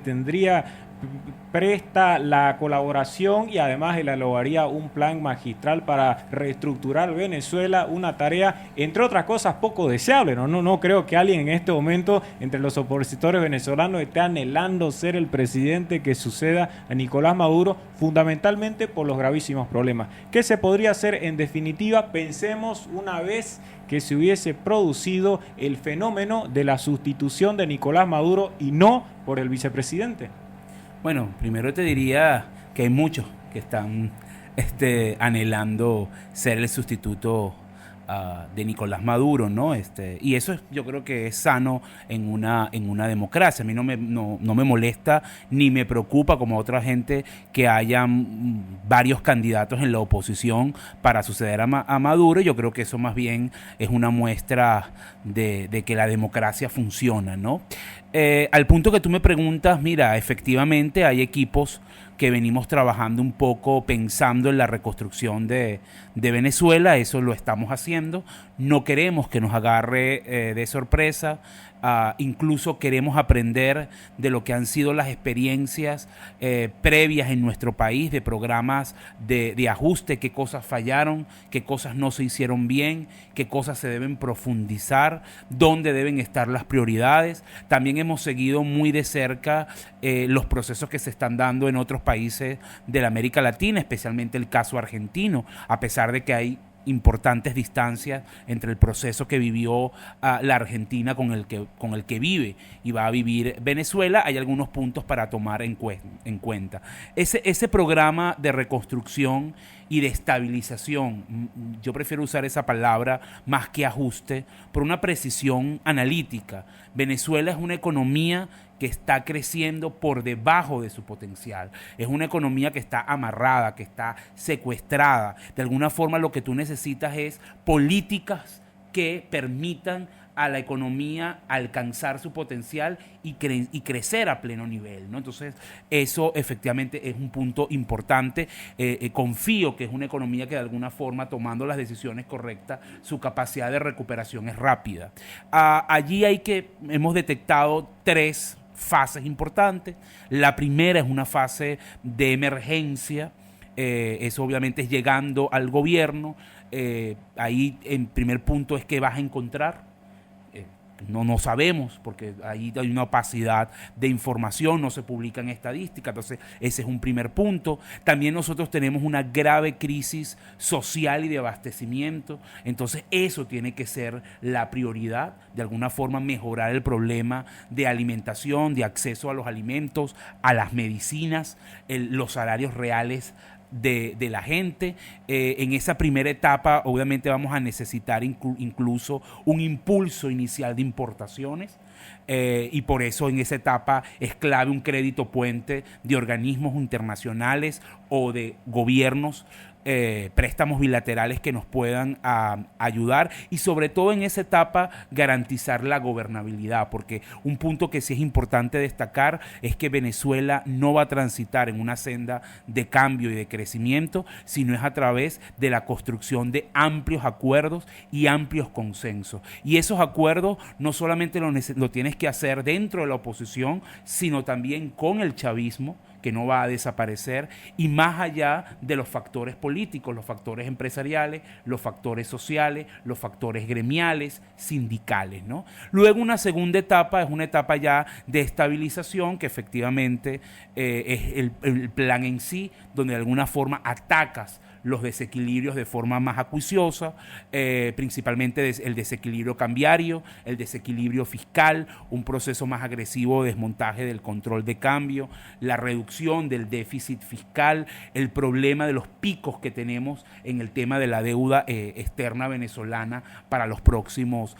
presta la colaboración y además elaboraría un plan magistral para reestructurar Venezuela, una tarea, entre otras cosas, poco deseable. No creo que alguien en este momento entre los opositores venezolanos esté anhelando ser el presidente que suceda a Nicolás Maduro, fundamentalmente por los gravísimos problemas. ¿Qué se podría hacer en definitiva? Pensemos una vez que se hubiese producido el fenómeno de la sustitución de Nicolás Maduro y no por el vicepresidente. Bueno, primero te diría que hay muchos que están anhelando ser el sustituto de Nicolás Maduro, ¿no? Y eso yo creo que es sano en una democracia. A mí no me molesta ni me preocupa, como a otra gente, que hayan varios candidatos en la oposición para suceder a Maduro. Yo creo que eso más bien es una muestra de que la democracia funciona, ¿no? Al punto que tú me preguntas, mira, efectivamente hay equipos que venimos trabajando un poco pensando en la reconstrucción de Venezuela. Eso lo estamos haciendo. No queremos que nos agarre de sorpresa. Incluso queremos aprender de lo que han sido las experiencias previas en nuestro país, de programas de ajuste, qué cosas fallaron, qué cosas no se hicieron bien, qué cosas se deben profundizar, dónde deben estar las prioridades. También hemos seguido muy de cerca los procesos que se están dando en otros países de la América Latina, especialmente el caso argentino, a pesar de que hay importantes distancias entre el proceso que vivió la Argentina con el que vive y va a vivir Venezuela. Hay algunos puntos para tomar en cuenta. Ese programa de reconstrucción y de estabilización, yo prefiero usar esa palabra más que ajuste, por una precisión analítica. Venezuela es una economía que está creciendo por debajo de su potencial. Es una economía que está amarrada, que está secuestrada. De alguna forma lo que tú necesitas es políticas que permitan a la economía alcanzar su potencial y crecer a pleno nivel, ¿no? Entonces, eso efectivamente es un punto importante. Confío que es una economía que de alguna forma, tomando las decisiones correctas, su capacidad de recuperación es rápida. Allí hemos detectado 3 fases importantes. La primera es una fase de emergencia. Eso obviamente es llegando al gobierno. Ahí en primer punto es que vas a encontrar. No sabemos, porque ahí hay una opacidad de información, no se publican estadísticas. Entonces ese es un primer punto. También nosotros tenemos una grave crisis social y de abastecimiento. Entonces eso tiene que ser la prioridad, de alguna forma mejorar el problema de alimentación, de acceso a los alimentos, a las medicinas, los salarios reales de la gente. En esa primera etapa obviamente vamos a necesitar incluso un impulso inicial de importaciones, y por eso en esa etapa es clave un crédito puente de organismos internacionales o de gobiernos, préstamos bilaterales que nos puedan ayudar, y sobre todo en esa etapa garantizar la gobernabilidad, porque un punto que sí es importante destacar es que Venezuela no va a transitar en una senda de cambio y de crecimiento, sino es a través de la construcción de amplios acuerdos y amplios consensos. Y esos acuerdos no solamente lo tienes que hacer dentro de la oposición, sino también con el chavismo, que no va a desaparecer, y más allá de los factores políticos, los factores empresariales, los factores sociales, los factores gremiales, sindicales, ¿no? Luego una segunda etapa es una etapa ya de estabilización, que efectivamente es el plan en sí, donde de alguna forma atacas los desequilibrios de forma más acuiciosa, principalmente el desequilibrio cambiario, el desequilibrio fiscal, un proceso más agresivo de desmontaje del control de cambio, la reducción del déficit fiscal, el problema de los picos que tenemos en el tema de la deuda externa venezolana para los próximos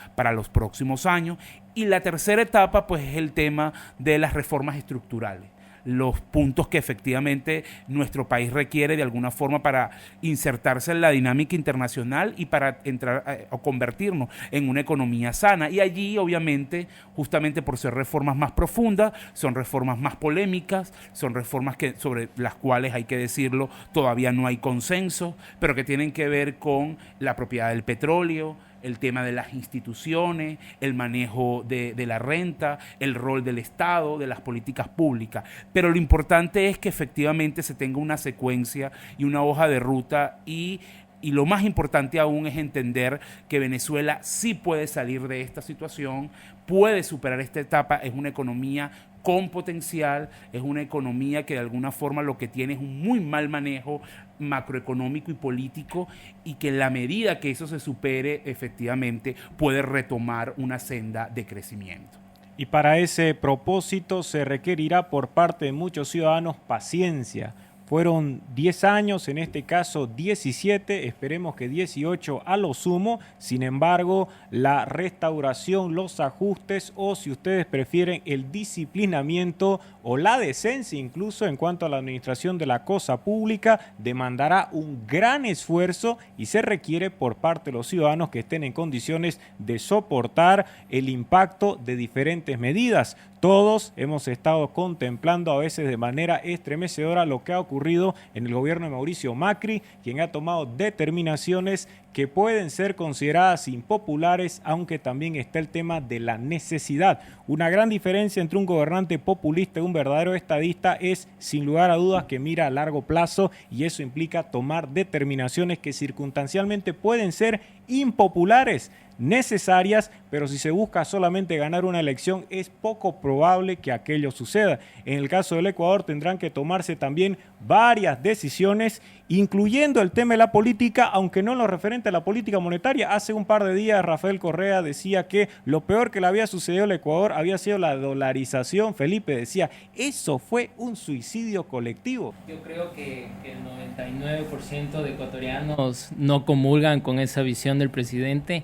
años. Y la tercera etapa pues es el tema de las reformas estructurales, los puntos que efectivamente nuestro país requiere de alguna forma para insertarse en la dinámica internacional y para entrar o convertirnos en una economía sana. Y allí, obviamente, justamente por ser reformas más profundas, son reformas más polémicas, son reformas sobre las cuales, hay que decirlo, todavía no hay consenso, pero que tienen que ver con la propiedad del petróleo, el tema de las instituciones, el manejo de la renta, el rol del Estado, de las políticas públicas. Pero lo importante es que efectivamente se tenga una secuencia y una hoja de ruta, y lo más importante aún es entender que Venezuela sí puede salir de esta situación, puede superar esta etapa. Es una economía con potencial, es una economía que de alguna forma lo que tiene es un muy mal manejo macroeconómico y político, y que en la medida que eso se supere, efectivamente puede retomar una senda de crecimiento. Y para ese propósito se requerirá por parte de muchos ciudadanos paciencia. Fueron 10 años, en este caso 17, esperemos que 18 a lo sumo. Sin embargo, la restauración, los ajustes, o si ustedes prefieren, el disciplinamiento o la decencia incluso en cuanto a la administración de la cosa pública, demandará un gran esfuerzo, y se requiere por parte de los ciudadanos que estén en condiciones de soportar el impacto de diferentes medidas. Todos hemos estado contemplando a veces de manera estremecedora lo que ha ocurrido en el gobierno de Mauricio Macri, quien ha tomado determinaciones que pueden ser consideradas impopulares, aunque también está el tema de la necesidad. Una gran diferencia entre un gobernante populista y un verdadero estadista es, sin lugar a dudas, que mira a largo plazo, y eso implica tomar determinaciones que circunstancialmente pueden ser impopulares, necesarias, pero si se busca solamente ganar una elección es poco probable que aquello suceda. En el caso del Ecuador tendrán que tomarse también varias decisiones, incluyendo el tema de la política, aunque no en lo referente a la política monetaria. Hace un par de días Rafael Correa decía que lo peor que le había sucedido al Ecuador había sido la dolarización. Felipe decía, eso fue un suicidio colectivo. Yo creo que el 99% de ecuatorianos no comulgan con esa visión del presidente.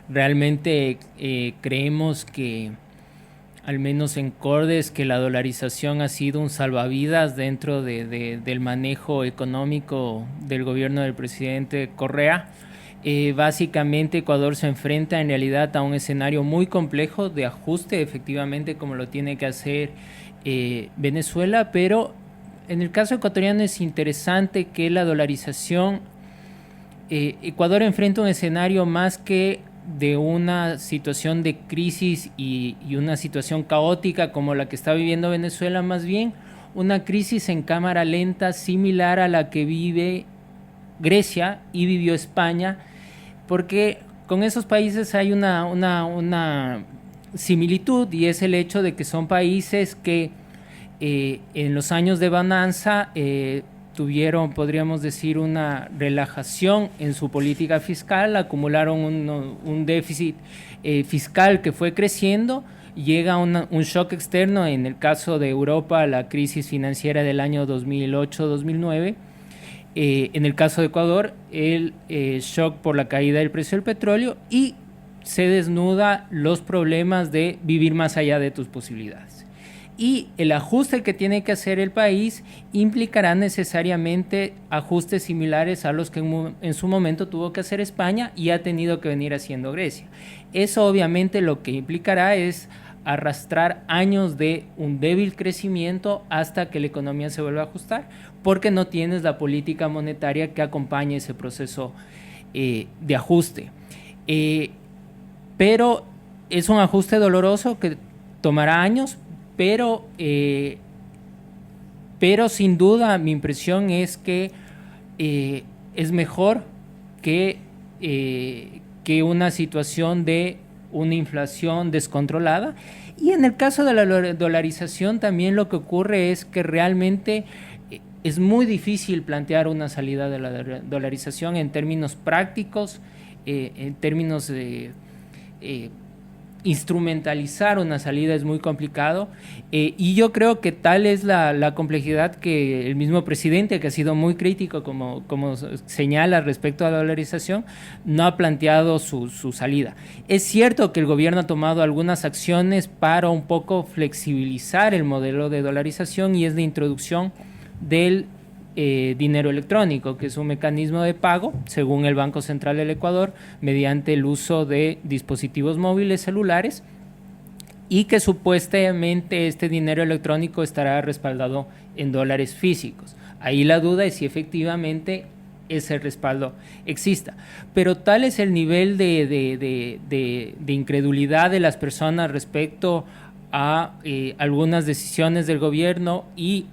Realmente creemos que, al menos en Cordes, que la dolarización ha sido un salvavidas dentro del manejo económico del gobierno del presidente Correa. Básicamente Ecuador se enfrenta en realidad a un escenario muy complejo de ajuste, efectivamente, como lo tiene que hacer Venezuela, pero en el caso ecuatoriano es interesante que la dolarización, Ecuador enfrenta un escenario más que de una situación de crisis y una situación caótica como la que está viviendo Venezuela, más bien una crisis en cámara lenta similar a la que vive Grecia y vivió España, porque con esos países hay una similitud, y es el hecho de que son países que en los años de bonanza tuvieron, podríamos decir, una relajación en su política fiscal, acumularon un déficit fiscal que fue creciendo, llega un shock externo, en el caso de Europa, la crisis financiera del año 2008-2009, en el caso de Ecuador, el shock por la caída del precio del petróleo, y se desnuda los problemas de vivir más allá de tus posibilidades. Y el ajuste que tiene que hacer el país implicará necesariamente ajustes similares a los que en su momento tuvo que hacer España y ha tenido que venir haciendo Grecia. Eso obviamente lo que implicará es arrastrar años de un débil crecimiento hasta que la economía se vuelva a ajustar, porque no tienes la política monetaria que acompañe ese proceso de ajuste. Pero es un ajuste doloroso que tomará años, pero sin duda mi impresión es que es mejor que una situación de una inflación descontrolada. Y en el caso de la dolarización también lo que ocurre es que realmente es muy difícil plantear una salida de la dolarización en términos prácticos, en términos de instrumentalizar una salida es muy complicado, y yo creo que tal es la complejidad que el mismo presidente, que ha sido muy crítico como señala respecto a la dolarización, no ha planteado su salida. Es cierto que el gobierno ha tomado algunas acciones para un poco flexibilizar el modelo de dolarización, y es la introducción del dinero electrónico, que es un mecanismo de pago, según el Banco Central del Ecuador, mediante el uso de dispositivos móviles celulares, y que supuestamente este dinero electrónico estará respaldado en dólares físicos. Ahí la duda es si efectivamente ese respaldo exista. Pero tal es el nivel de incredulidad de las personas respecto a algunas decisiones del gobierno y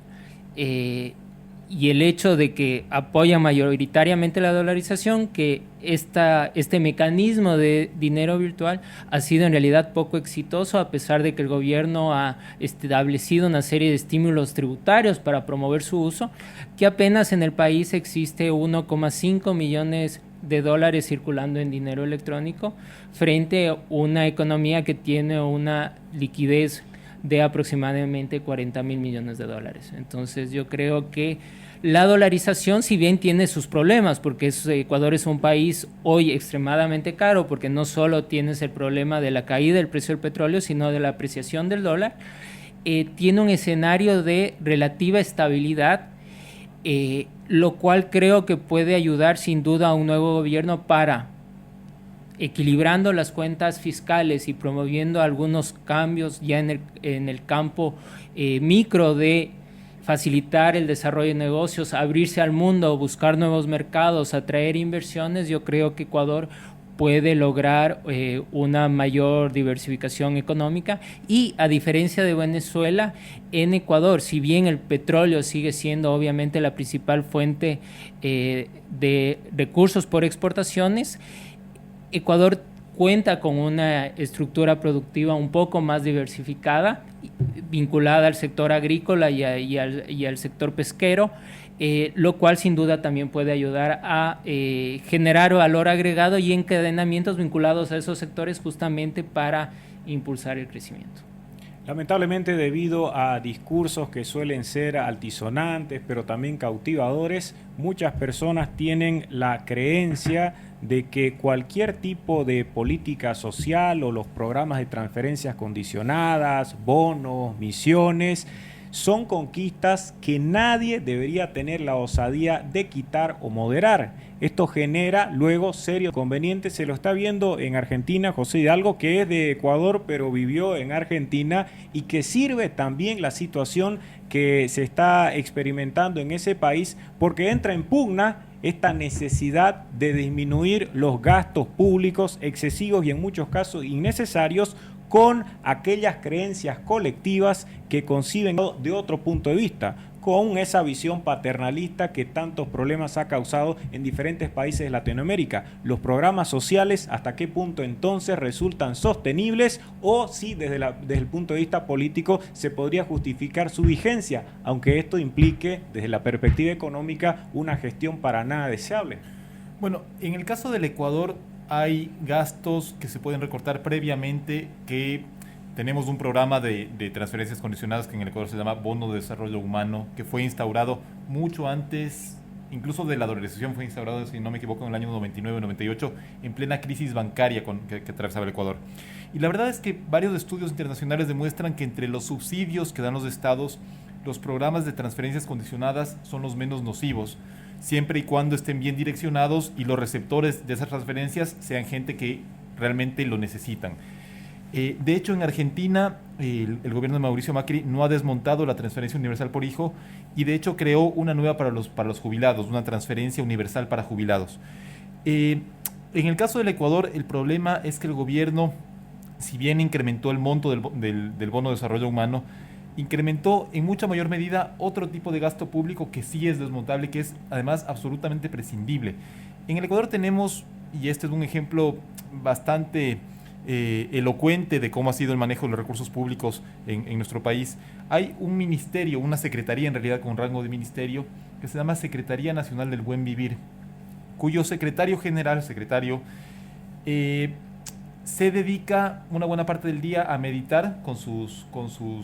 el hecho de que apoya mayoritariamente la dolarización, que este mecanismo de dinero virtual ha sido en realidad poco exitoso, a pesar de que el gobierno ha establecido una serie de estímulos tributarios para promover su uso, que apenas en el país existe 1,5 millones de dólares circulando en dinero electrónico, frente a una economía que tiene una liquidez de aproximadamente 40,000 millones de dólares. Entonces yo creo que la dolarización, si bien tiene sus problemas, porque Ecuador es un país hoy extremadamente caro, porque no solo tienes el problema de la caída del precio del petróleo, sino de la apreciación del dólar, tiene un escenario de relativa estabilidad, lo cual creo que puede ayudar sin duda a un nuevo gobierno para equilibrando las cuentas fiscales y promoviendo algunos cambios ya en el campo micro de facilitar el desarrollo de negocios, abrirse al mundo, buscar nuevos mercados, atraer inversiones, yo creo que Ecuador puede lograr una mayor diversificación económica. Y a diferencia de Venezuela, en Ecuador, si bien el petróleo sigue siendo obviamente la principal fuente de recursos por exportaciones, Ecuador cuenta con una estructura productiva un poco más diversificada, vinculada al sector agrícola y al sector pesquero, lo cual sin duda también puede ayudar a generar valor agregado y encadenamientos vinculados a esos sectores justamente para impulsar el crecimiento. Lamentablemente, debido a discursos que suelen ser altisonantes pero también cautivadores, muchas personas tienen la creencia de que cualquier tipo de política social o los programas de transferencias condicionadas, bonos, misiones, son conquistas que nadie debería tener la osadía de quitar o moderar. Esto genera luego serios inconvenientes. Se lo está viendo en Argentina, José Hidalgo, que es de Ecuador pero vivió en Argentina, y que sirve también la situación que se está experimentando en ese país, porque entra en pugna esta necesidad de disminuir los gastos públicos excesivos y en muchos casos innecesarios, con aquellas creencias colectivas que conciben de otro punto de vista, con esa visión paternalista que tantos problemas ha causado en diferentes países de Latinoamérica. Los programas sociales, ¿hasta qué punto entonces resultan sostenibles? O si desde el punto de vista político se podría justificar su vigencia, aunque esto implique desde la perspectiva económica una gestión para nada deseable. Bueno, en el caso del Ecuador hay gastos que se pueden recortar previamente, que tenemos un programa de transferencias condicionadas que en el Ecuador se llama Bono de Desarrollo Humano, que fue instaurado mucho antes, incluso de la dolarización. Fue instaurado, si no me equivoco, en el año 99-98, en plena crisis bancaria que atravesaba el Ecuador. Y la verdad es que varios estudios internacionales demuestran que entre los subsidios que dan los estados, los programas de transferencias condicionadas son los menos nocivos, siempre y cuando estén bien direccionados y los receptores de esas transferencias sean gente que realmente lo necesitan. De hecho, en Argentina, el gobierno de Mauricio Macri no ha desmontado la transferencia universal por hijo, y de hecho creó una nueva para los jubilados, una transferencia universal para jubilados. En el caso del Ecuador, el problema es que el gobierno, si bien incrementó el monto del bono de desarrollo humano, incrementó en mucha mayor medida otro tipo de gasto público que sí es desmontable, que es además absolutamente prescindible. En el Ecuador tenemos, y este es un ejemplo bastante elocuente de cómo ha sido el manejo de los recursos públicos en nuestro país, hay un ministerio, una secretaría en realidad con rango de ministerio, que se llama Secretaría Nacional del Buen Vivir, cuyo secretario general, se dedica una buena parte del día a meditar con sus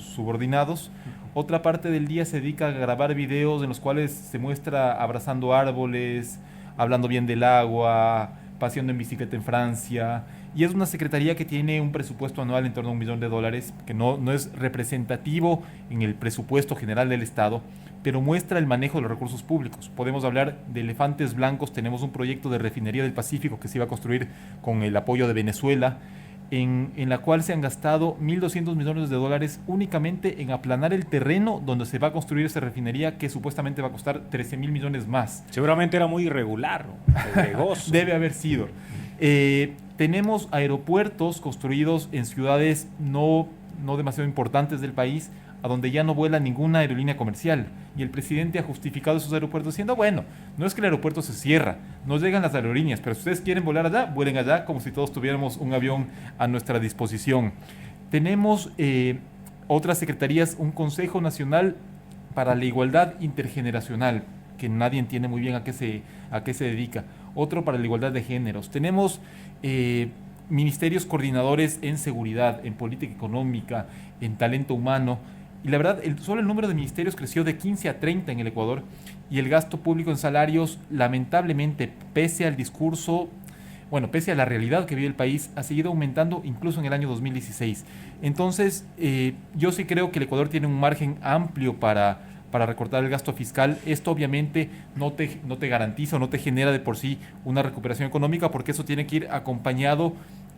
subordinados. Otra parte del día se dedica a grabar videos en los cuales se muestra abrazando árboles, hablando bien del agua, paseando en bicicleta en Francia. Y es una secretaría que tiene un presupuesto anual en torno a $1 millón, que no es representativo en el presupuesto general del Estado, pero muestra el manejo de los recursos públicos. Podemos hablar de elefantes blancos. Tenemos un proyecto de refinería del Pacífico que se iba a construir con el apoyo de Venezuela, en la cual se han gastado $1.200 millones únicamente en aplanar el terreno donde se va a construir esa refinería, que supuestamente va a costar $13.000 millones más. Seguramente era muy irregular, ¿no? Debe haber sido. Tenemos aeropuertos construidos en ciudades no demasiado importantes del país, a donde ya no vuela ninguna aerolínea comercial, y el presidente ha justificado esos aeropuertos diciendo, bueno, no es que el aeropuerto se cierra, no llegan las aerolíneas, pero si ustedes quieren volar allá, vuelen allá, como si todos tuviéramos un avión a nuestra disposición. Tenemos otras secretarías, un Consejo Nacional para la Igualdad Intergeneracional, que nadie entiende muy bien a qué se dedica, otro para la igualdad de géneros. Tenemos ministerios coordinadores en seguridad, en política económica, en talento humano. Y la verdad, solo el número de ministerios creció de 15 a 30 en el Ecuador, y el gasto público en salarios, lamentablemente, pese al discurso, pese a la realidad que vive el país, ha seguido aumentando incluso en el año 2016. Entonces, yo sí creo que el Ecuador tiene un margen amplio para para recortar el gasto fiscal. Esto obviamente no te garantiza o no te genera de por sí una recuperación económica, porque eso tiene que ir acompañado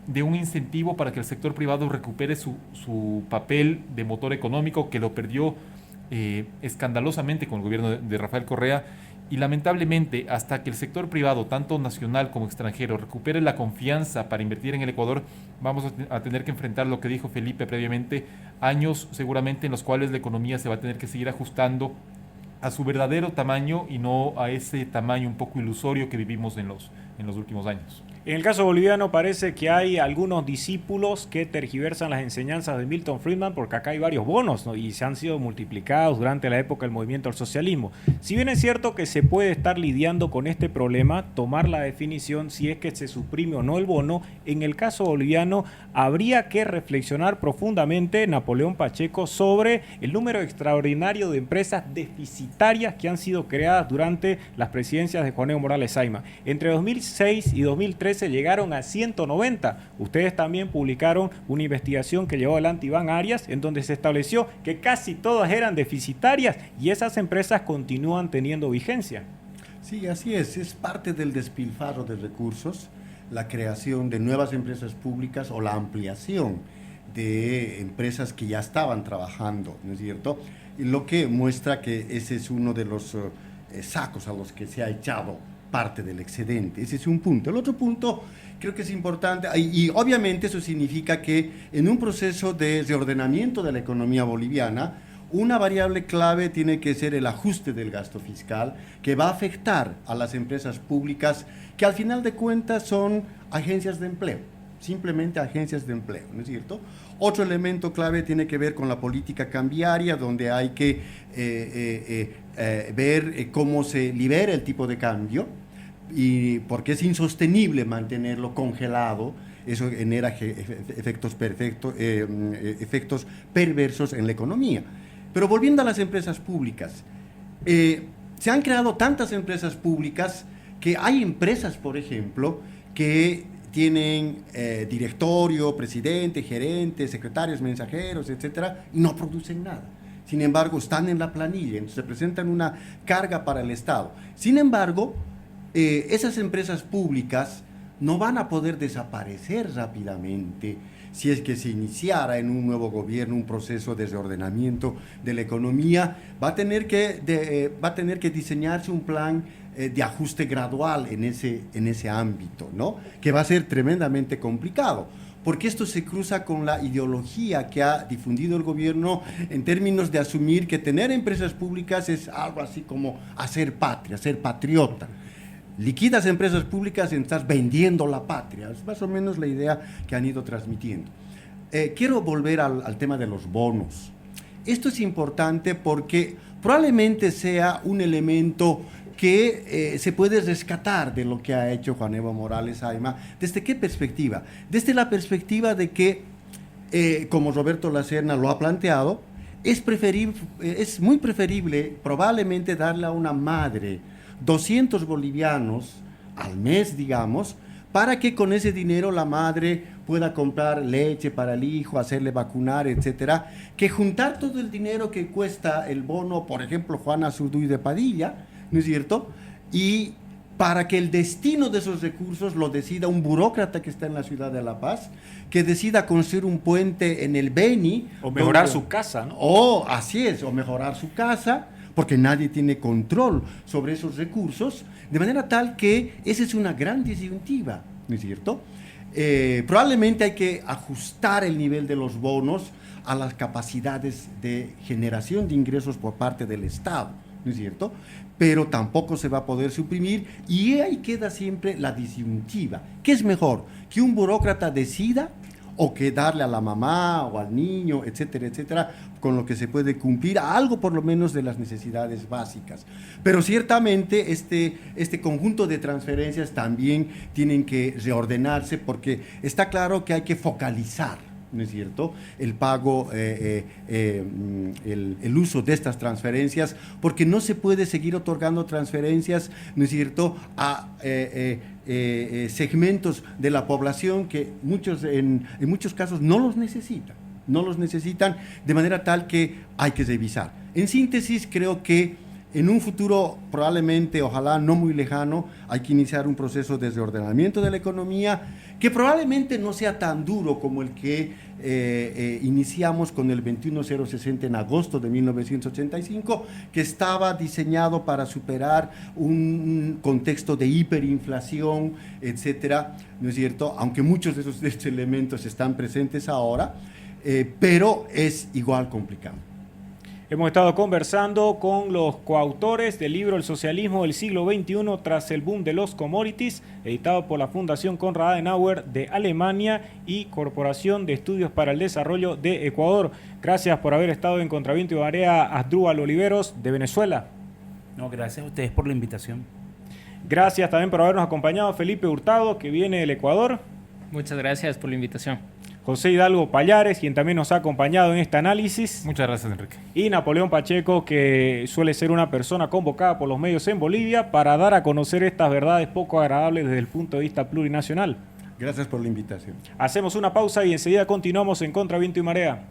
de un incentivo para que el sector privado recupere su papel de motor económico, que lo perdió escandalosamente con el gobierno de Rafael Correa. Y lamentablemente, hasta que el sector privado, tanto nacional como extranjero, recupere la confianza para invertir en el Ecuador, vamos a tener que enfrentar lo que dijo Felipe previamente, años seguramente en los cuales la economía se va a tener que seguir ajustando a su verdadero tamaño y no a ese tamaño un poco ilusorio que vivimos en los últimos años. En el caso boliviano parece que hay algunos discípulos que tergiversan las enseñanzas de Milton Friedman, porque acá hay varios bonos, ¿no? Y se han sido multiplicados durante la época del movimiento al socialismo. Si bien es cierto que se puede estar lidiando con este problema, tomar la definición si es que se suprime o no el bono, en el caso boliviano habría que reflexionar profundamente, Napoleón Pacheco, sobre el número extraordinario de empresas deficitarias que han sido creadas durante las presidencias de Juan Evo Morales Saima. Entre 2006 y 2013 llegaron a 190. Ustedes también publicaron una investigación que llevó adelante Iván Arias, en donde se estableció que casi todas eran deficitarias y esas empresas continúan teniendo vigencia. Sí, así es parte del despilfarro de recursos, la creación de nuevas empresas públicas o la ampliación de empresas que ya estaban trabajando, ¿no es cierto? Y lo que muestra que ese es uno de los sacos a los que se ha echado parte del excedente. Ese es un punto. El otro punto creo que es importante, y obviamente eso significa que en un proceso de reordenamiento de la economía boliviana, una variable clave tiene que ser el ajuste del gasto fiscal, que va a afectar a las empresas públicas, que al final de cuentas son agencias de empleo, simplemente agencias de empleo, ¿no es cierto? Otro elemento clave tiene que ver con la política cambiaria, donde hay que ver cómo se libera el tipo de cambio, y porque es insostenible mantenerlo congelado. Eso genera efectos perversos en la economía. Pero volviendo a las empresas públicas, se han creado tantas empresas públicas que hay empresas, por ejemplo, que tienen directorio, presidente, gerente, secretarios, mensajeros, etcétera, y no producen nada. Sin embargo, están en la planilla, entonces representan una carga para el Estado. Sin embargo, esas empresas públicas no van a poder desaparecer rápidamente si es que se iniciara en un nuevo gobierno un proceso de reordenamiento de la economía. Va a tener que diseñarse un plan de ajuste gradual en ese ámbito, ¿no? Que va a ser tremendamente complicado, porque esto se cruza con la ideología que ha difundido el gobierno en términos de asumir que tener empresas públicas es algo así como hacer patria, ser patriota. Liquidas empresas públicas y estás vendiendo la patria. Es más o menos la idea que han ido transmitiendo. Quiero volver al tema de los bonos. Esto es importante porque probablemente sea un elemento que se puede rescatar de lo que ha hecho Juan Evo Morales Saima. ¿Desde qué perspectiva? Desde la perspectiva de que, como Roberto Lacerna lo ha planteado, es muy preferible probablemente darle a una madre 200 bolivianos al mes, digamos, para que con ese dinero la madre pueda comprar leche para el hijo, hacerle vacunar, etcétera, que juntar todo el dinero que cuesta el bono, por ejemplo, Juana Zurduy de Padilla, ¿no es cierto? Y para que el destino de esos recursos lo decida un burócrata que está en la ciudad de La Paz, que decida construir un puente en el Beni. O mejorar su casa, ¿no? Así es, o mejorar su casa, porque nadie tiene control sobre esos recursos, de manera tal que esa es una gran disyuntiva, ¿no es cierto? Probablemente hay que ajustar el nivel de los bonos a las capacidades de generación de ingresos por parte del Estado, ¿no es cierto? Pero tampoco se va a poder suprimir, y ahí queda siempre la disyuntiva. ¿Qué es mejor? ¿Que un burócrata decida o que darle a la mamá o al niño, etcétera, etcétera, con lo que se puede cumplir algo por lo menos de las necesidades básicas? Pero ciertamente este conjunto de transferencias también tienen que reordenarse, porque está claro que hay que focalizar, ¿no es cierto?, el pago, el uso de estas transferencias, porque no se puede seguir otorgando transferencias, ¿no es cierto?, a segmentos de la población que en muchos casos no los necesitan, de manera tal que hay que revisar. En síntesis, creo que en un futuro, probablemente, ojalá no muy lejano, hay que iniciar un proceso de reordenamiento de la economía que probablemente no sea tan duro como el que iniciamos con el 21060 en agosto de 1985, que estaba diseñado para superar un contexto de hiperinflación, etcétera, ¿no es cierto? Aunque muchos de esos elementos están presentes ahora, pero es igual complicado. Hemos estado conversando con los coautores del libro El socialismo del siglo XXI tras el boom de los commodities, editado por la Fundación Konrad Adenauer de Alemania y Corporación de Estudios para el Desarrollo de Ecuador. Gracias por haber estado en Contraviento y Marea, Asdrúbal Oliveros, de Venezuela. No, gracias a ustedes por la invitación. Gracias también por habernos acompañado Felipe Hurtado, que viene del Ecuador. Muchas gracias por la invitación. José Hidalgo Pallares, quien también nos ha acompañado en este análisis. Muchas gracias, Enrique. Y Napoleón Pacheco, que suele ser una persona convocada por los medios en Bolivia para dar a conocer estas verdades poco agradables desde el punto de vista plurinacional. Gracias por la invitación. Hacemos una pausa y enseguida continuamos en Contraviento y Marea.